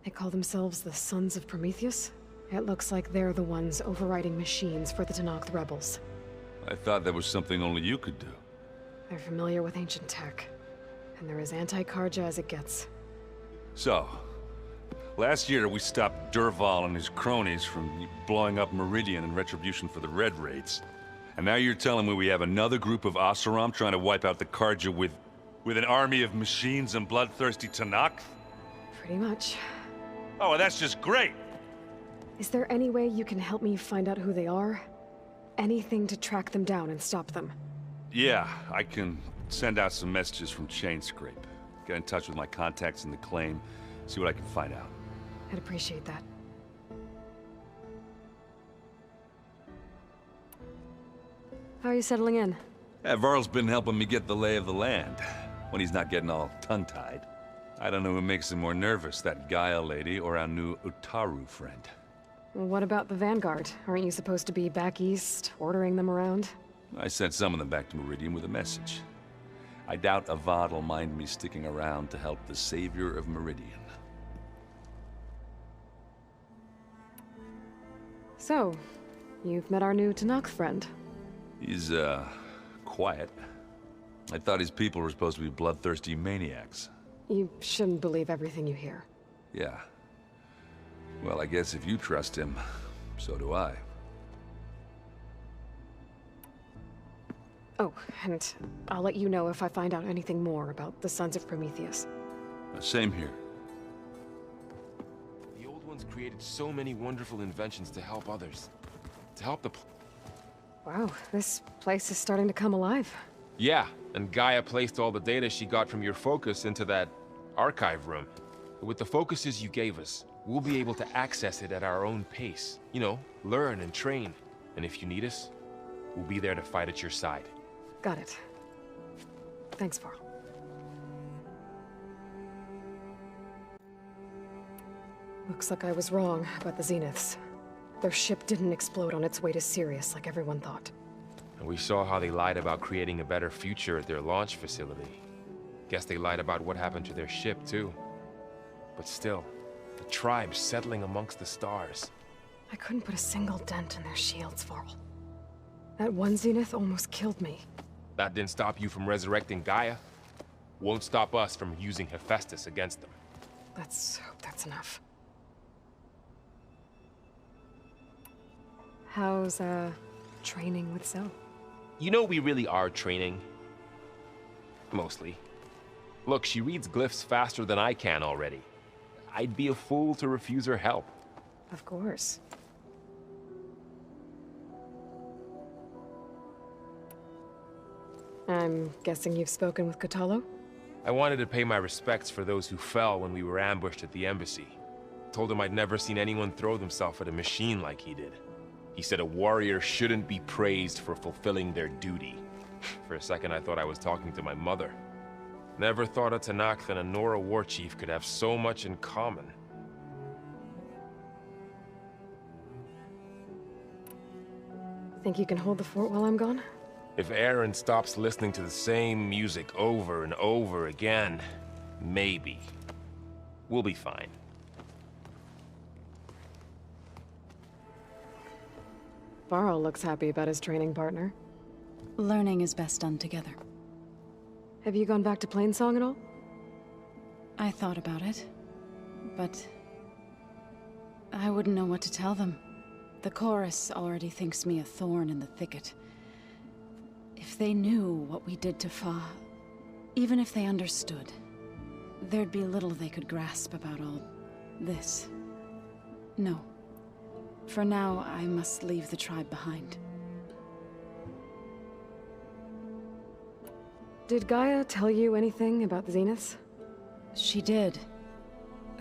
They call themselves the Sons of Prometheus. It looks like they're the ones overriding machines for the Tekotte rebels. I thought that was something only you could do. They're familiar with ancient tech, and they're as anti-Carja as it gets. So, last year we stopped Durval and his cronies from blowing up Meridian in retribution for the Red Raids. And now you're telling me we have another group of Oseram trying to wipe out the Carja with an army of machines and bloodthirsty Tekotte? Pretty much. Oh, well, that's just great! Is there any way you can help me find out who they are? Anything to track them down and stop them. Yeah, I can send out some messages from Chainscrape. Get in touch with my contacts in the claim, see what I can find out. I'd appreciate that. How are you settling in? Yeah, Varl's been helping me get the lay of the land, when he's not getting all tongue-tied. I don't know who makes him more nervous, that Gaia lady or our new Utaru friend. What about the Vanguard? Aren't you supposed to be back east, ordering them around? I sent some of them back to Meridian with a message. I doubt Avad will mind me sticking around to help the savior of Meridian. So, you've met our new Tekotte friend. He's, quiet. I thought his people were supposed to be bloodthirsty maniacs. You shouldn't believe everything you hear. Yeah. Well, I guess if you trust him, so do I. Oh, and I'll let you know if I find out anything more about the Sons of Prometheus. Same here. The old ones created so many wonderful inventions to help others. To help the... Wow, this place is starting to come alive. Yeah, and Gaia placed all the data she got from your focus into that archive room. With the focuses you gave us, we'll be able to access it at our own pace. You know, learn and train. And if you need us, we'll be there to fight at your side. Got it. Thanks, Varl. Looks like I was wrong about the Zeniths. Their ship didn't explode on its way to Sirius like everyone thought. And we saw how they lied about creating a better future at their launch facility. Guess they lied about what happened to their ship, too. But still, the tribe settling amongst the stars. I couldn't put a single dent in their shields, Varl. That one Zenith almost killed me. That didn't stop you from resurrecting Gaia. Won't stop us from using Hephaestus against them. Let's hope that's enough. How's, training with Zoe? You know we really are training. Mostly. Look, she reads glyphs faster than I can already. I'd be a fool to refuse her help. Of course. I'm guessing you've spoken with Kotallo? I wanted to pay my respects for those who fell when we were ambushed at the embassy. Told him I'd never seen anyone throw themselves at a machine like he did. He said a warrior shouldn't be praised for fulfilling their duty. For a second I thought I was talking to my mother. Never thought a Tenakth and a Nora war chief could have so much in common. Think you can hold the fort while I'm gone? If Aaron stops listening to the same music over and over again, maybe. We'll be fine. Varl looks happy about his training partner. Learning is best done together. Have you gone back to Plainsong at all? I thought about it, but I wouldn't know what to tell them. The chorus already thinks me a thorn in the thicket. If they knew what we did to Fa, even if they understood, there'd be little they could grasp about all this. No. For now, I must leave the tribe behind. Did Gaia tell you anything about the Zeniths? She did.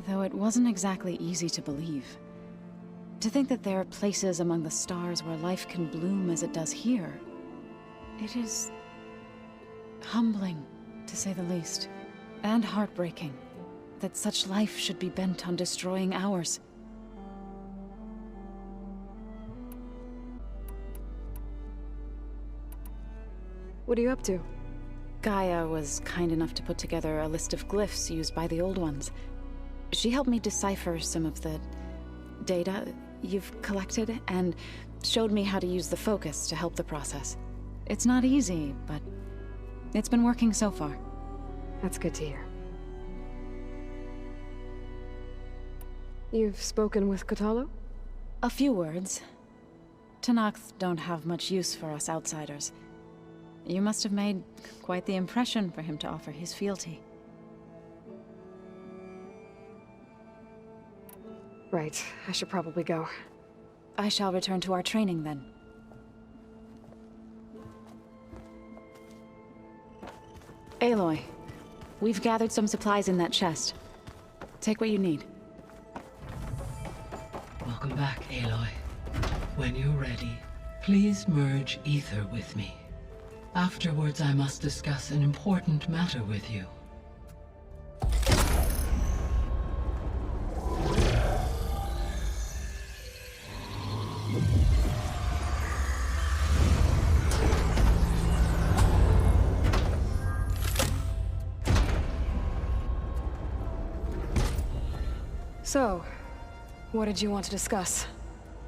Though it wasn't exactly easy to believe. To think that there are places among the stars where life can bloom as it does here. It is humbling, to say the least, and heartbreaking, that such life should be bent on destroying ours. What are you up to? Gaia was kind enough to put together a list of glyphs used by the Old Ones. She helped me decipher some of the data you've collected, and showed me how to use the focus to help the process. It's not easy, but it's been working so far. That's good to hear. You've spoken with Kotallo? A few words. Tenakth don't have much use for us outsiders. You must have made quite the impression for him to offer his fealty. Right, I should probably go. I shall return to our training then. Aloy, we've gathered some supplies in that chest. Take what you need. Welcome back, Aloy. When you're ready, please merge ether with me. Afterwards, I must discuss an important matter with you. So, what did you want to discuss?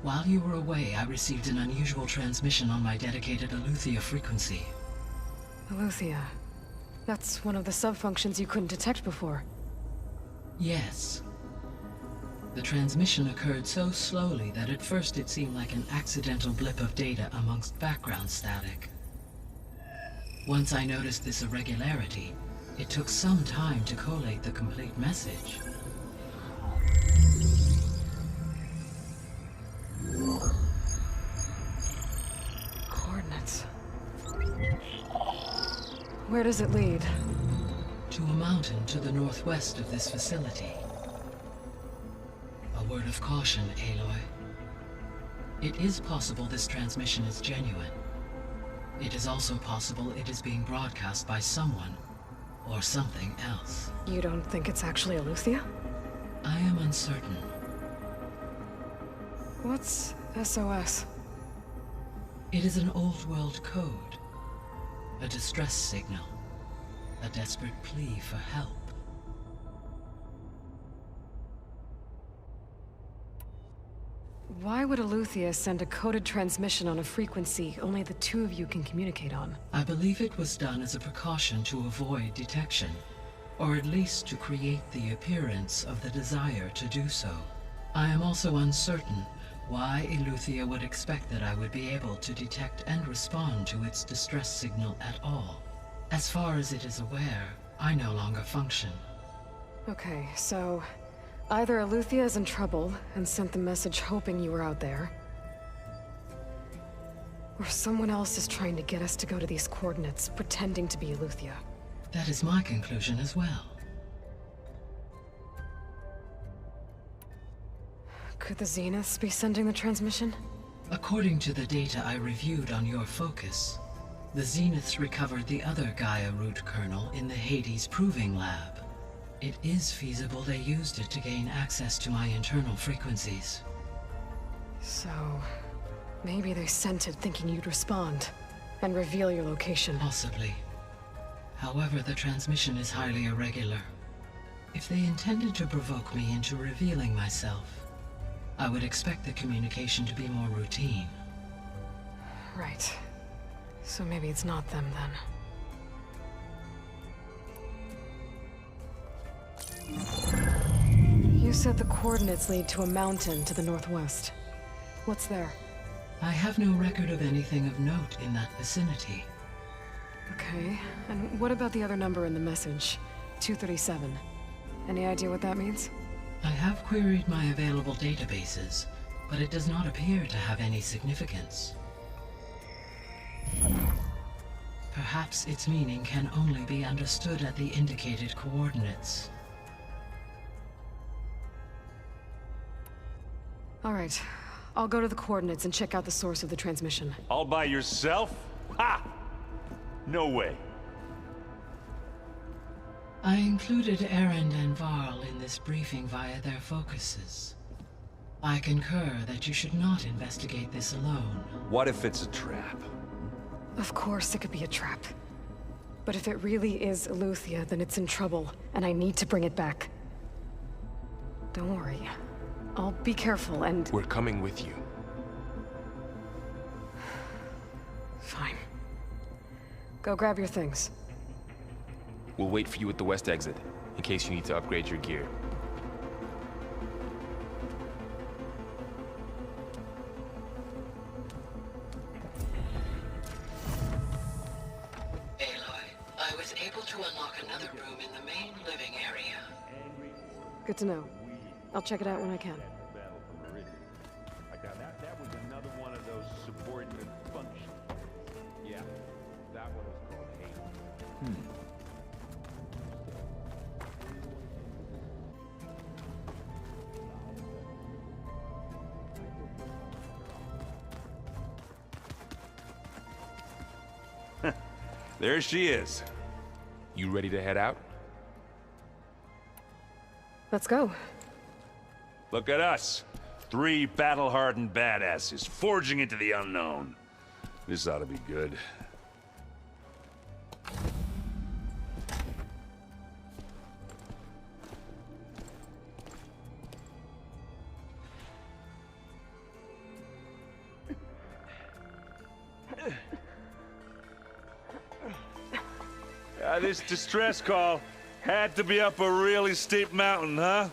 While you were away, I received an unusual transmission on my dedicated Aletheia frequency. Aletheia. That's one of the sub-functions you couldn't detect before. Yes. The transmission occurred so slowly that at first it seemed like an accidental blip of data amongst background static. Once I noticed this irregularity, it took some time to collate the complete message. Coordinates. Where does it lead? To a mountain to the northwest of this facility. A word of caution, Aloy. It is possible this transmission is genuine. It is also possible it is being broadcast by someone or something else. You don't think it's actually Aletheia? I am uncertain. What's SOS? It is an old world code. A distress signal. A desperate plea for help. Why would Aletheia send a coded transmission on a frequency only the two of you can communicate on? I believe it was done as a precaution to avoid detection, or at least to create the appearance of the desire to do so. I am also uncertain why Aletheia would expect that I would be able to detect and respond to its distress signal at all. As far as it is aware, I no longer function. Okay, so either Aletheia is in trouble and sent the message hoping you were out there, or someone else is trying to get us to go to these coordinates, pretending to be Aletheia. That is my conclusion as well. Could the Zeniths be sending the transmission? According to the data I reviewed on your focus, the Zeniths recovered the other Gaia root kernel in the Hades Proving Lab. It is feasible they used it to gain access to my internal frequencies. So, maybe they sent it thinking you'd respond and reveal your location. Possibly. However, the transmission is highly irregular. If they intended to provoke me into revealing myself, I would expect the communication to be more routine. Right. So maybe it's not them then. You said the coordinates lead to a mountain to the northwest. What's there? I have no record of anything of note in that vicinity. Okay, and what about the other number in the message? 237. Any idea what that means? I have queried my available databases, but it does not appear to have any significance. Perhaps its meaning can only be understood at the indicated coordinates. All right, I'll go to the coordinates and check out the source of the transmission. All by yourself? Ha! No way. I included Erend and Varl in this briefing via their focuses. I concur that you should not investigate this alone. What if it's a trap? Of course it could be a trap. But if it really is Aletheia, then it's in trouble, and I need to bring it back. Don't worry. I'll be careful and... We're coming with you. Fine. Go grab your things. We'll wait for you at the west exit, in case you need to upgrade your gear. Aloy, I was able to unlock another room in the main living area. Good to know. I'll check it out when I can. That was another one of those subordinate functions. Yeah, that one was called hate. There she is. You ready to head out? Let's go. Look at us. 3 battle-hardened badasses forging into the unknown. This ought to be good. This distress call had to be up a really steep mountain, huh?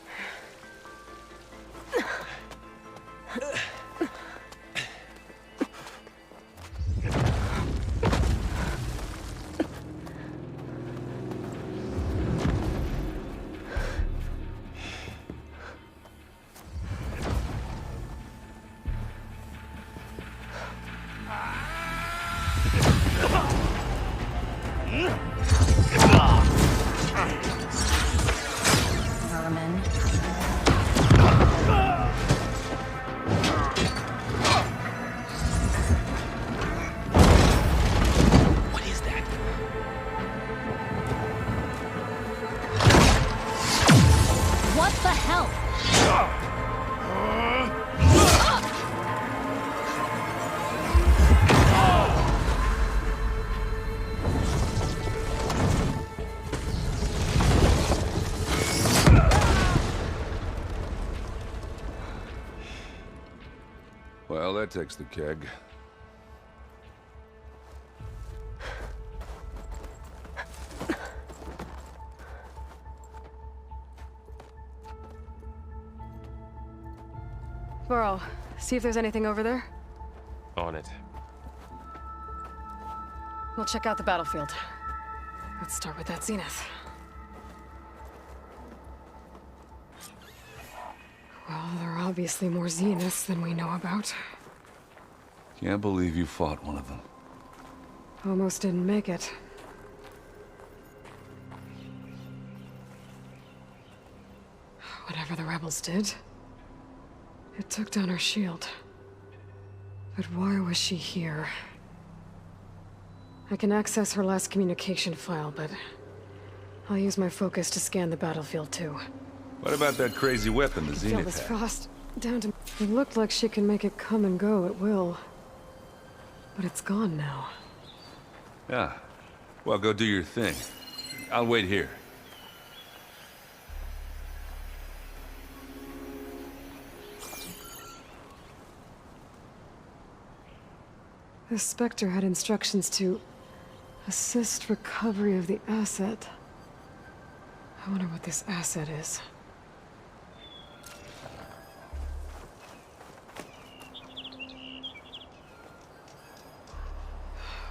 Well, that takes the keg. Burrow, see if there's anything over there. On it. We'll check out the battlefield. Let's start with that Zenith. Well, there are obviously more Zeniths than we know about. Can't believe you fought one of them. Almost didn't make it. Whatever the rebels did, it took down her shield. But why was she here? I can access her last communication file, but I'll use my focus to scan the battlefield too. What about that crazy weapon the Feel Zenith this had? frost down to... It looked like she can make it come and go at will. But it's gone now. Yeah. Well, go do your thing. I'll wait here. The Spectre had instructions to assist recovery of the asset. I wonder what this asset is.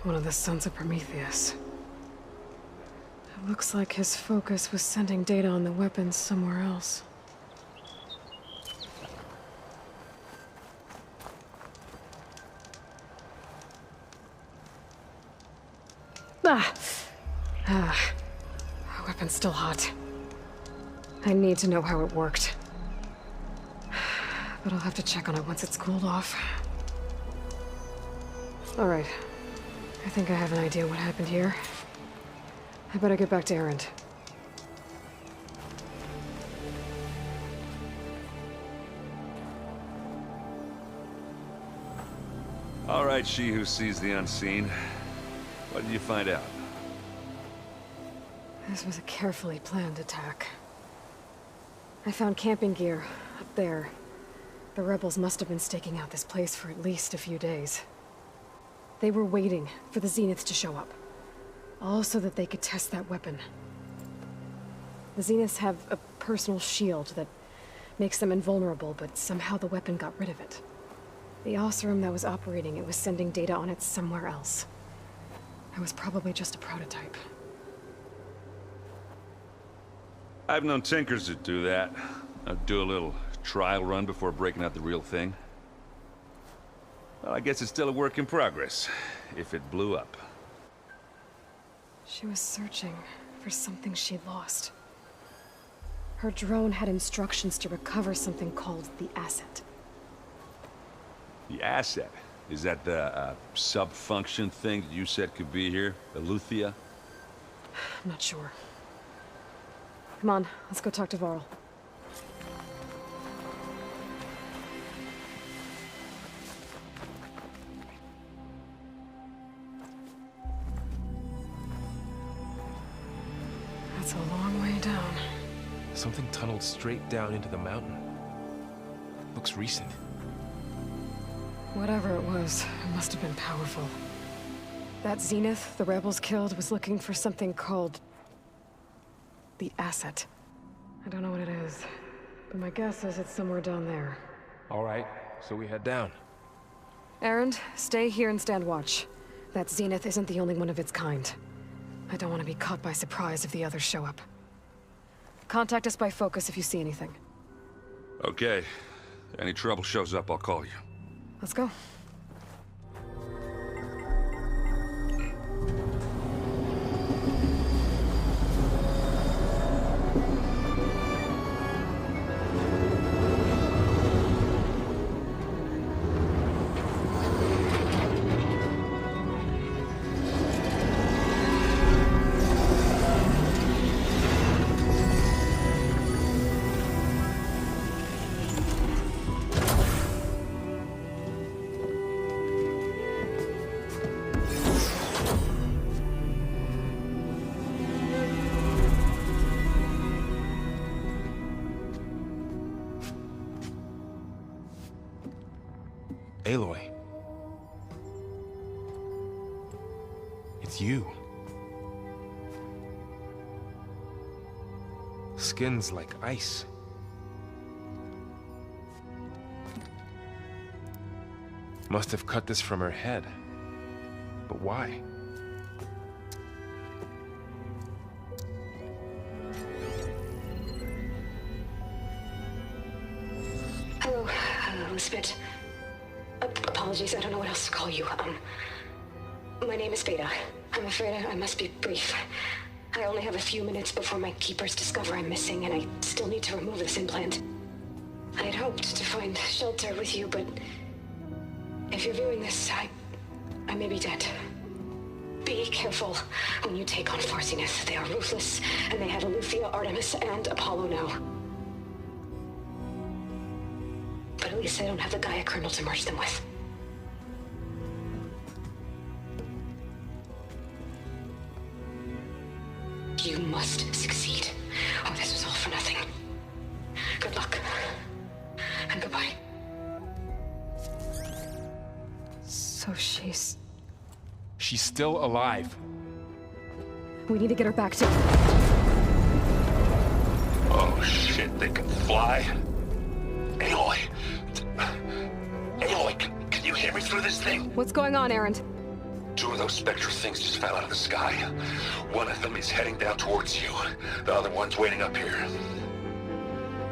One of the sons of Prometheus. It looks like his focus was sending data on the weapons somewhere else. The weapon's still hot. I need to know how it worked. But I'll have to check on it once it's cooled off. All right. I think I have an idea what happened here. I better get back to Erend. All right, she who sees the unseen. What did you find out? This was a carefully planned attack. I found camping gear up there. The rebels must have been staking out this place for at least a few days. They were waiting for the Zeniths to show up. All so that they could test that weapon. The Zeniths have a personal shield that makes them invulnerable, but somehow the weapon got rid of it. The Oseram that was operating it was sending data on it somewhere else. It was probably just a prototype. I've known tinkers that do that. I'd do a little trial run before breaking out the real thing. Well, I guess it's still a work in progress, if it blew up. She was searching for something she lost. Her drone had instructions to recover something called the asset. The asset? Is that the sub-function thing that you said could be here? The Luthia? I'm not sure. Come on, let's go talk to Varl. That's a long way down. Something tunneled straight down into the mountain. Looks recent. Whatever it was, it must have been powerful. That Zenith the rebels killed was looking for something called... the asset. I don't know what it is, but my guess is it's somewhere down there. All right, so we head down. Erend, stay here and stand watch. That Zenith isn't the only one of its kind. I don't want to be caught by surprise if the others show up. Contact us by focus if you see anything. Okay. Any trouble shows up, I'll call you. Let's go. Aloy. It's you. Skin's like ice. Must have cut this from her head. But why? Hello, Elizabeth. Apologies, I don't know what else to call you. My name is Beta. I'm afraid I must be brief. I only have a few minutes before my keepers discover I'm missing, and I still need to remove this implant. I had hoped to find shelter with you, but if you're viewing this, I may be dead. Be careful when you take on Far Zenith. They are ruthless, and they have Aletheia, Artemis, and Apollo now. But at least I don't have the Gaia kernel to merge them with. You must succeed, or this was all for nothing. Good luck, and goodbye. So she's still alive. We need to get her back to... Oh shit, they can fly? Aloy! Aloy, can you hear me through this thing? What's going on, Erend? 2 of those spectral things just fell out of the sky. One of them is heading down towards you. The other one's waiting up here.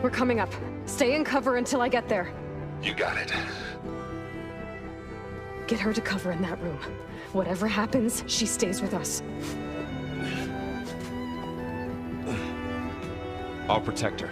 We're coming up. Stay in cover until I get there. You got it. Get her to cover in that room. Whatever happens, she stays with us. I'll protect her.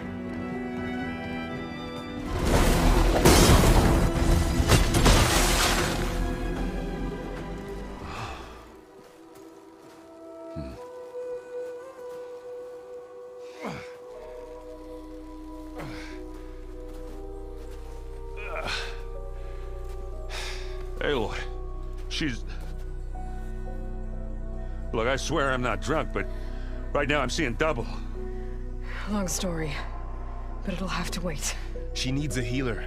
Aloy, she's... Look, I swear I'm not drunk, but right now I'm seeing double. Long story, but it'll have to wait. She needs a healer,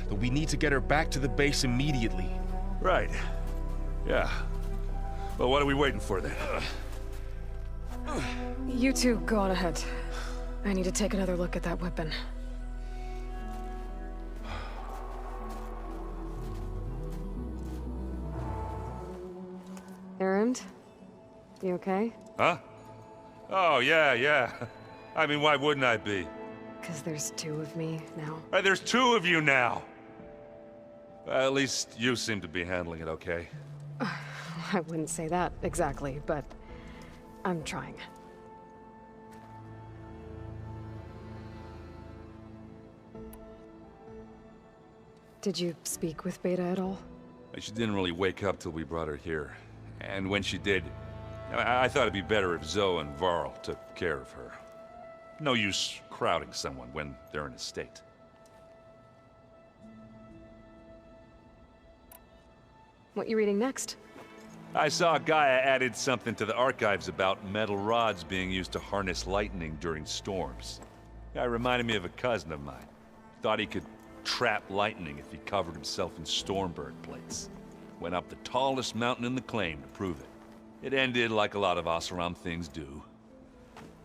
but we need to get her back to the base immediately. Right. Yeah. Well, what are we waiting for then? You two go on ahead. I need to take another look at that weapon. Erend? You okay? Huh? Oh, yeah. I mean, why wouldn't I be? Because there's 2 of me now. There's 2 of you now! At least you seem to be handling it okay. I wouldn't say that exactly, but I'm trying. Did you speak with Beta at all? She didn't really wake up till we brought her here. And when she did, I thought it'd be better if Zoe and Varl took care of her. No use crowding someone when they're in a state. What you reading next? I saw Gaia added something to the archives about metal rods being used to harness lightning during storms. Guy reminded me of a cousin of mine. Thought he could trap lightning if he covered himself in Stormbird plates. Went up the tallest mountain in the claim to prove it. It ended like a lot of Oseram things do.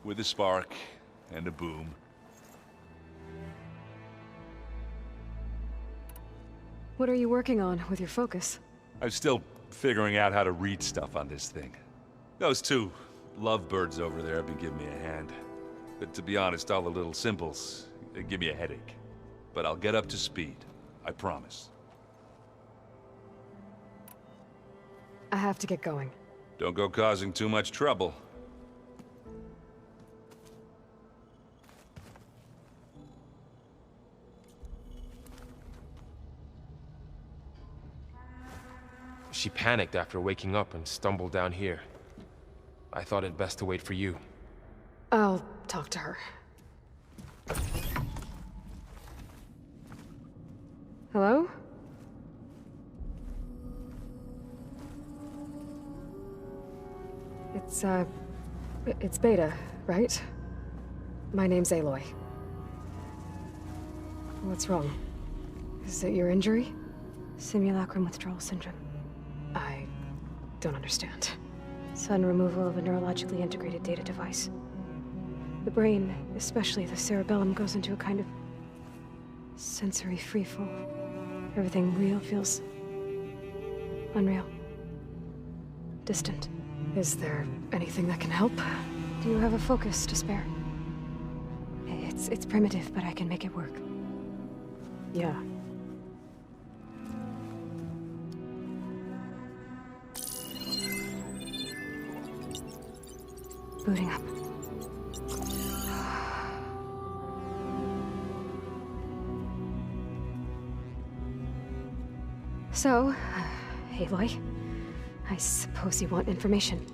With a spark and a boom. What are you working on with your focus? I'm still figuring out how to read stuff on this thing. Those 2 lovebirds over there have been giving me a hand. But to be honest, all the little symbols, they give me a headache. But I'll get up to speed. I promise. I have to get going. Don't go causing too much trouble. She panicked after waking up and stumbled down here. I thought it best to wait for you. I'll talk to her. Hello? It's Beta, right? My name's Aloy. What's wrong? Is it your injury? Simulacrum withdrawal syndrome. I don't understand. Sudden removal of a neurologically integrated data device. The brain, especially the cerebellum, goes into a kind of sensory freefall. Everything real feels unreal. Distant. Is there anything that can help? Do you have a focus to spare? It's primitive, but I can make it work. Yeah. Booting up. So, Aloy, I suppose you want information.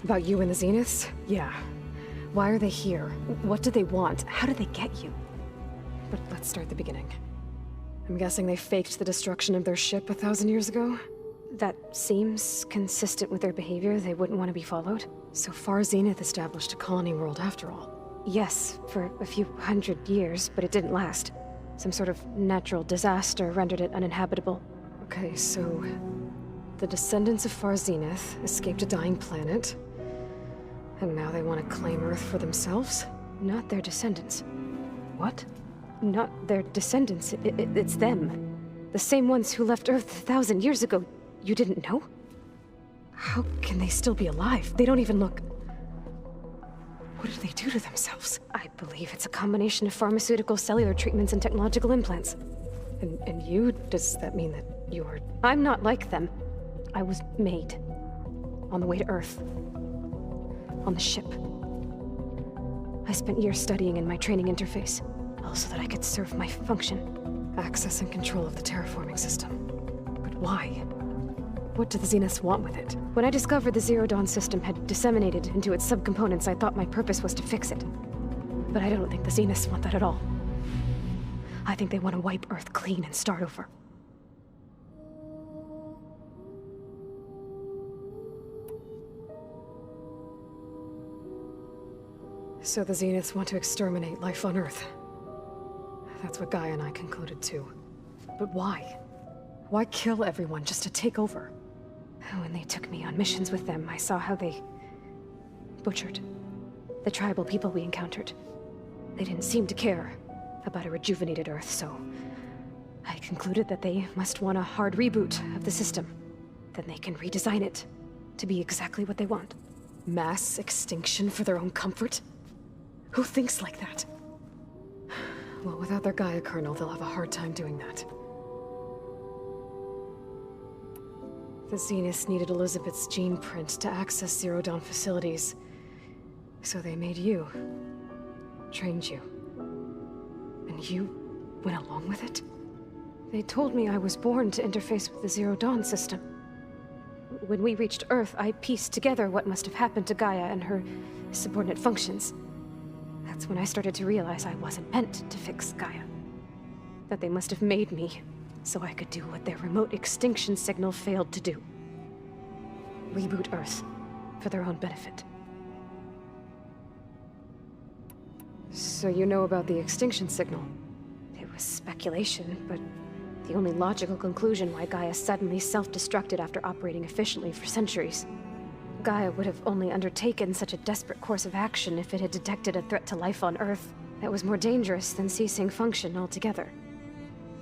About you and the Zeniths? Yeah. Why are they here? What do they want? How did they get you? But let's start at the beginning. I'm guessing they faked the destruction of their ship 1,000 years ago? That seems consistent with their behavior. They wouldn't want to be followed. So Far Zenith established a colony world after all. Yes, for a few hundred years, but it didn't last. Some sort of natural disaster rendered it uninhabitable. Okay, so the descendants of Far Zenith escaped a dying planet, and now they want to claim Earth for themselves? Not their descendants. What? Not their descendants. It's them. The same ones who left Earth 1,000 years ago. You didn't know? How can they still be alive? They don't even look... What did they do to themselves? I believe it's a combination of pharmaceutical, cellular treatments, and technological implants. And you? Does that mean that you're... I'm not like them. I was made. On the way to Earth. On the ship. I spent years studying in my training interface, all so that I could serve my function. Access and control of the terraforming system. But why? What do the Zeniths want with it? When I discovered the Zero Dawn system had disseminated into its subcomponents, I thought my purpose was to fix it. But I don't think the Zeniths want that at all. I think they want to wipe Earth clean and start over. So the Zeniths want to exterminate life on Earth. That's what Gaia and I concluded too. But why? Why kill everyone just to take over? When they took me on missions with them, I saw how they butchered the tribal people we encountered. They didn't seem to care about a rejuvenated Earth, so I concluded that they must want a hard reboot of the system. Then they can redesign it to be exactly what they want. Mass extinction for their own comfort? Who thinks like that? Well, without their Gaia kernel, they'll have a hard time doing that. The Zeniths needed Elizabeth's gene print to access Zero Dawn facilities. So they made you. Trained you. And you went along with it? They told me I was born to interface with the Zero Dawn system. When we reached Earth, I pieced together what must have happened to Gaia and her subordinate functions. That's when I started to realize I wasn't meant to fix Gaia. That they must have made me so I could do what their remote extinction signal failed to do. Reboot Earth, for their own benefit. So you know about the extinction signal? It was speculation, but the only logical conclusion why Gaia suddenly self-destructed after operating efficiently for centuries. Gaia would have only undertaken such a desperate course of action if it had detected a threat to life on Earth that was more dangerous than ceasing function altogether.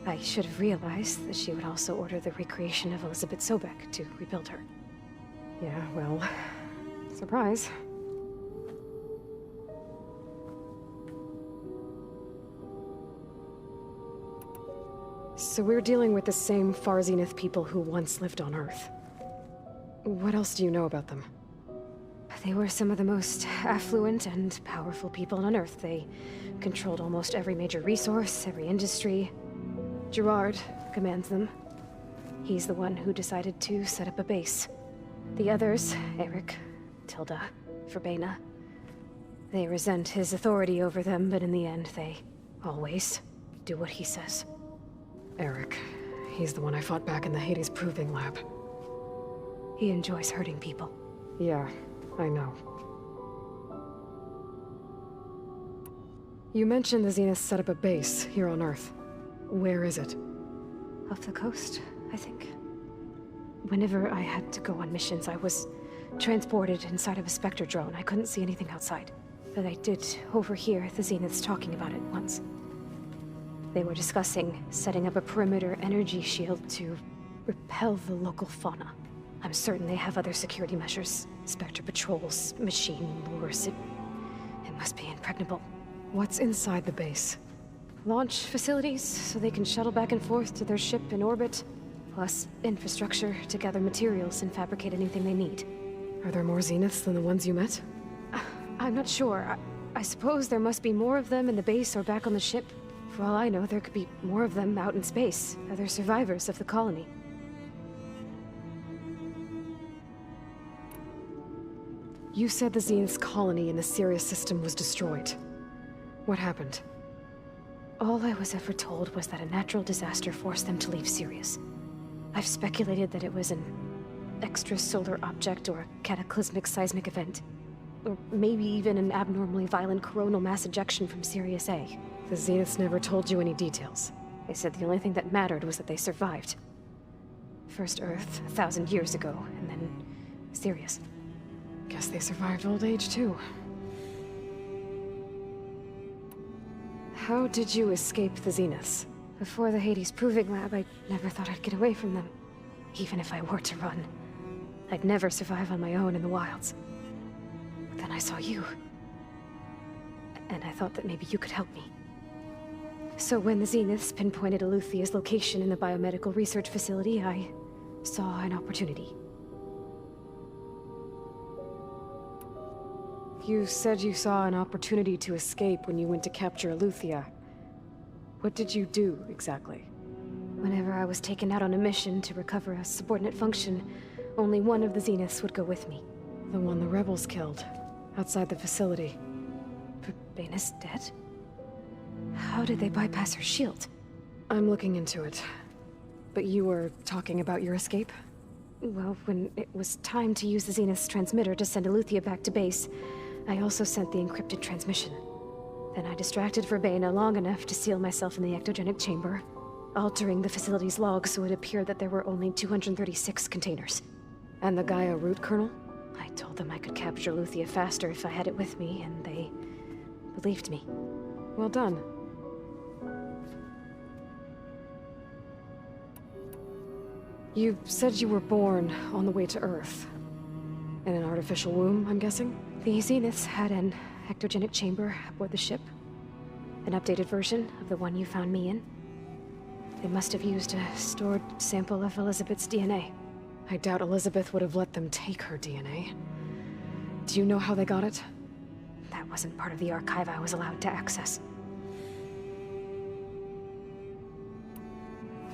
I should have realized that she would also order the recreation of Elizabeth Sobek to rebuild her. Yeah, well, surprise. So we're dealing with the same Far Zenith people who once lived on Earth. What else do you know about them? They were some of the most affluent and powerful people on Earth. They controlled almost every major resource, every industry. Gerard commands them. He's the one who decided to set up a base. The others, Eric, Tilda, Forbiden, they resent his authority over them, but in the end, they always do what he says. Eric, he's the one I fought back in the Hades Proving Lab. He enjoys hurting people. Yeah, I know. You mentioned the Zenith set up a base here on Earth. Where is it? Off the coast, I think. Whenever I had to go on missions, I was transported inside of a Spectre drone. I couldn't see anything outside. But I did overhear the Zeniths talking about it once. They were discussing setting up a perimeter energy shield to repel the local fauna. I'm certain they have other security measures. Spectre patrols, machine lures. It must be impregnable. What's inside the base? Launch facilities, so they can shuttle back and forth to their ship in orbit. Plus infrastructure to gather materials and fabricate anything they need. Are there more Zeniths than the ones you met? I'm not sure. I suppose there must be more of them in the base or back on the ship. For all I know, there could be more of them out in space. Other survivors of the colony. You said the Zenith's colony in the Sirius system was destroyed. What happened? All I was ever told was that a natural disaster forced them to leave Sirius. I've speculated that it was an extrasolar object or a cataclysmic seismic event. Or maybe even an abnormally violent coronal mass ejection from Sirius A. The Zeniths never told you any details. They said the only thing that mattered was that they survived. First Earth, 1,000 years ago, and then Sirius. Guess they survived old age, too. How did you escape the Zeniths? Before the Hades Proving Lab, I never thought I'd get away from them. Even if I were to run. I'd never survive on my own in the wilds. But then I saw you. And I thought that maybe you could help me. So when the Zeniths pinpointed Aluthia's location in the biomedical research facility, I saw an opportunity. You said you saw an opportunity to escape when you went to capture Aluthia. What did you do, exactly? Whenever I was taken out on a mission to recover a subordinate function, only one of the Zeniths would go with me. The one the rebels killed, outside the facility. Baina's dead? How did they bypass her shield? I'm looking into it. But you were talking about your escape? Well, when it was time to use the Zenith's transmitter to send Aluthia back to base, I also sent the encrypted transmission. Then I distracted Forbiden long enough to seal myself in the ectogenic chamber, altering the facility's log so it appeared that there were only 236 containers. And the Gaia root kernel? I told them I could capture Aluthia faster if I had it with me, and they believed me. Well done. You said you were born on the way to Earth. In an artificial womb, I'm guessing? The Zeniths had an ectogenic chamber aboard the ship. An updated version of the one you found me in. They must have used a stored sample of Elizabeth's DNA. I doubt Elizabeth would have let them take her DNA. Do you know how they got it? That wasn't part of the archive I was allowed to access.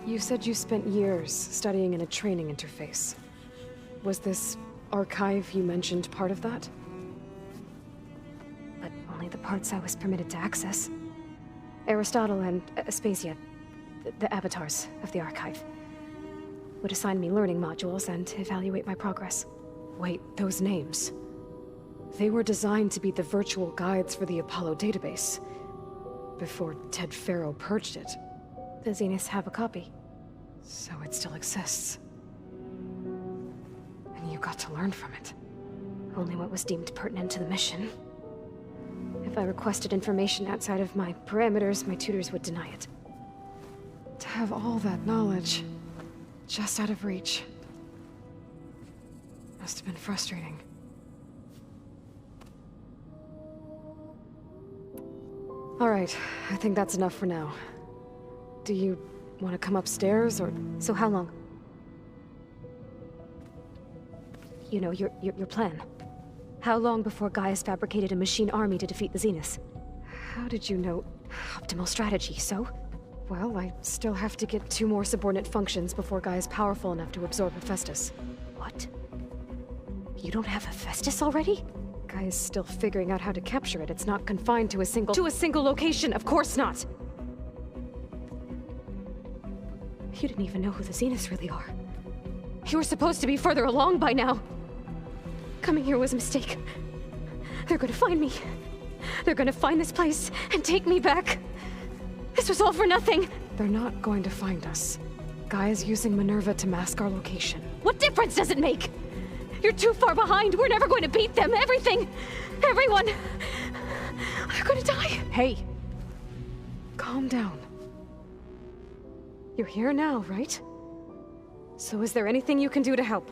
You said you spent years studying in a training interface. Was this archive you mentioned part of that? But only the parts I was permitted to access. Aristotle and Aspasia, the avatars of the archive, would assign me learning modules and evaluate my progress. Wait, those names. They were designed to be the virtual guides for the Apollo database, before Ted Faro purged it. The Zeniths have a copy. So it still exists. And you got to learn from it. Only what was deemed pertinent to the mission. If I requested information outside of my parameters, my tutors would deny it. To have all that knowledge, just out of reach. Must have been frustrating. All right, I think that's enough for now. Do you want to come upstairs, or...? So how long? You know, your plan. How long before Gaia's fabricated a machine army to defeat the Zeniths? How did you know? Optimal strategy, so? Well, I still have to get 2 more subordinate functions before Gaia's powerful enough to absorb Hephaestus. What? You don't have Hephaestus already? Gaia's still figuring out how to capture it. It's not confined to a single... To a single location, of course not! You didn't even know who the Zeniths really are. You were supposed to be further along by now. Coming here was a mistake. They're gonna find me. They're gonna find this place and take me back. This was all for nothing. They're not going to find us. Gaia's using Minerva to mask our location. What difference does it make? You're too far behind. We're never going to beat them. Everything, everyone, they're gonna die. Hey, calm down. You're here now, right? So is there anything you can do to help?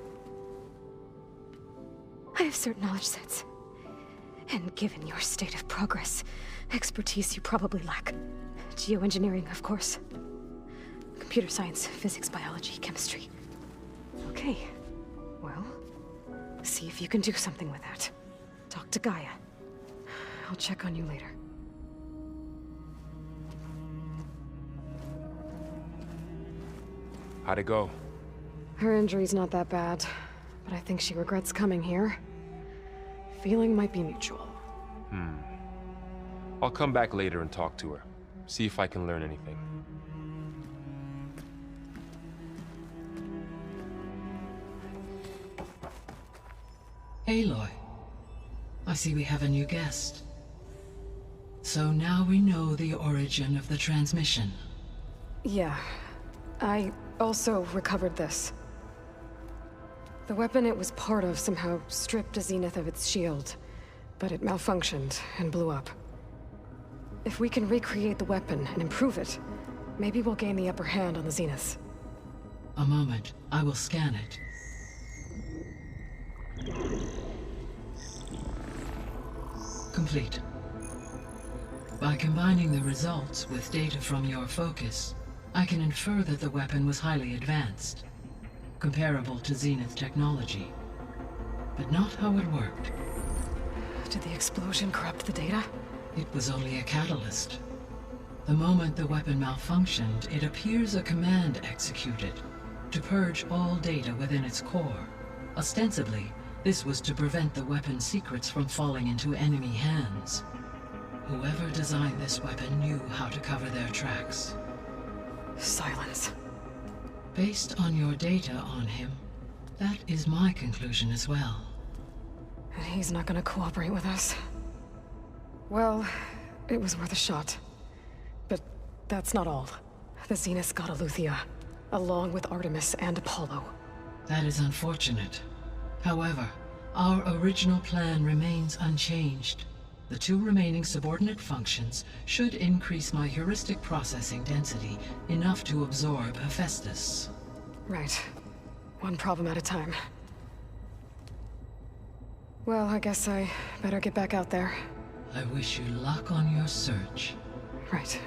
I have certain knowledge sets. And given your state of progress, expertise you probably lack. Geoengineering, of course. Computer science, physics, biology, chemistry. Okay. Well, see if you can do something with that. Talk to Gaia. I'll check on you later. How'd it go? Her injury's not that bad, but I think she regrets coming here. Feeling might be mutual. I'll come back later and talk to her. See if I can learn anything. Aloy, I see we have a new guest. So now we know the origin of the transmission. Yeah. I also recovered this. The weapon it was part of somehow stripped Zenith of its shield, but it malfunctioned and blew up. If we can recreate the weapon and improve it, maybe we'll gain the upper hand on the Zeniths. A moment, I will scan it. Complete. By combining the results with data from your focus, I can infer that the weapon was highly advanced, comparable to Zenith technology, but not how it worked. Did the explosion corrupt the data? It was only a catalyst. The moment the weapon malfunctioned, it appears a command executed to purge all data within its core. Ostensibly, this was to prevent the weapon's secrets from falling into enemy hands. Whoever designed this weapon knew how to cover their tracks. Silence. Based on your data on him, that is my conclusion as well. And he's not gonna cooperate with us. Well, it was worth a shot. But that's not all. The Zeniths got Aletheia, along with Artemis and Apollo. That is unfortunate. However, our original plan remains unchanged. The two remaining subordinate functions should increase my heuristic processing density enough to absorb Hephaestus. Right. One problem at a time. Well, I guess I better get back out there. I wish you luck on your search. Right.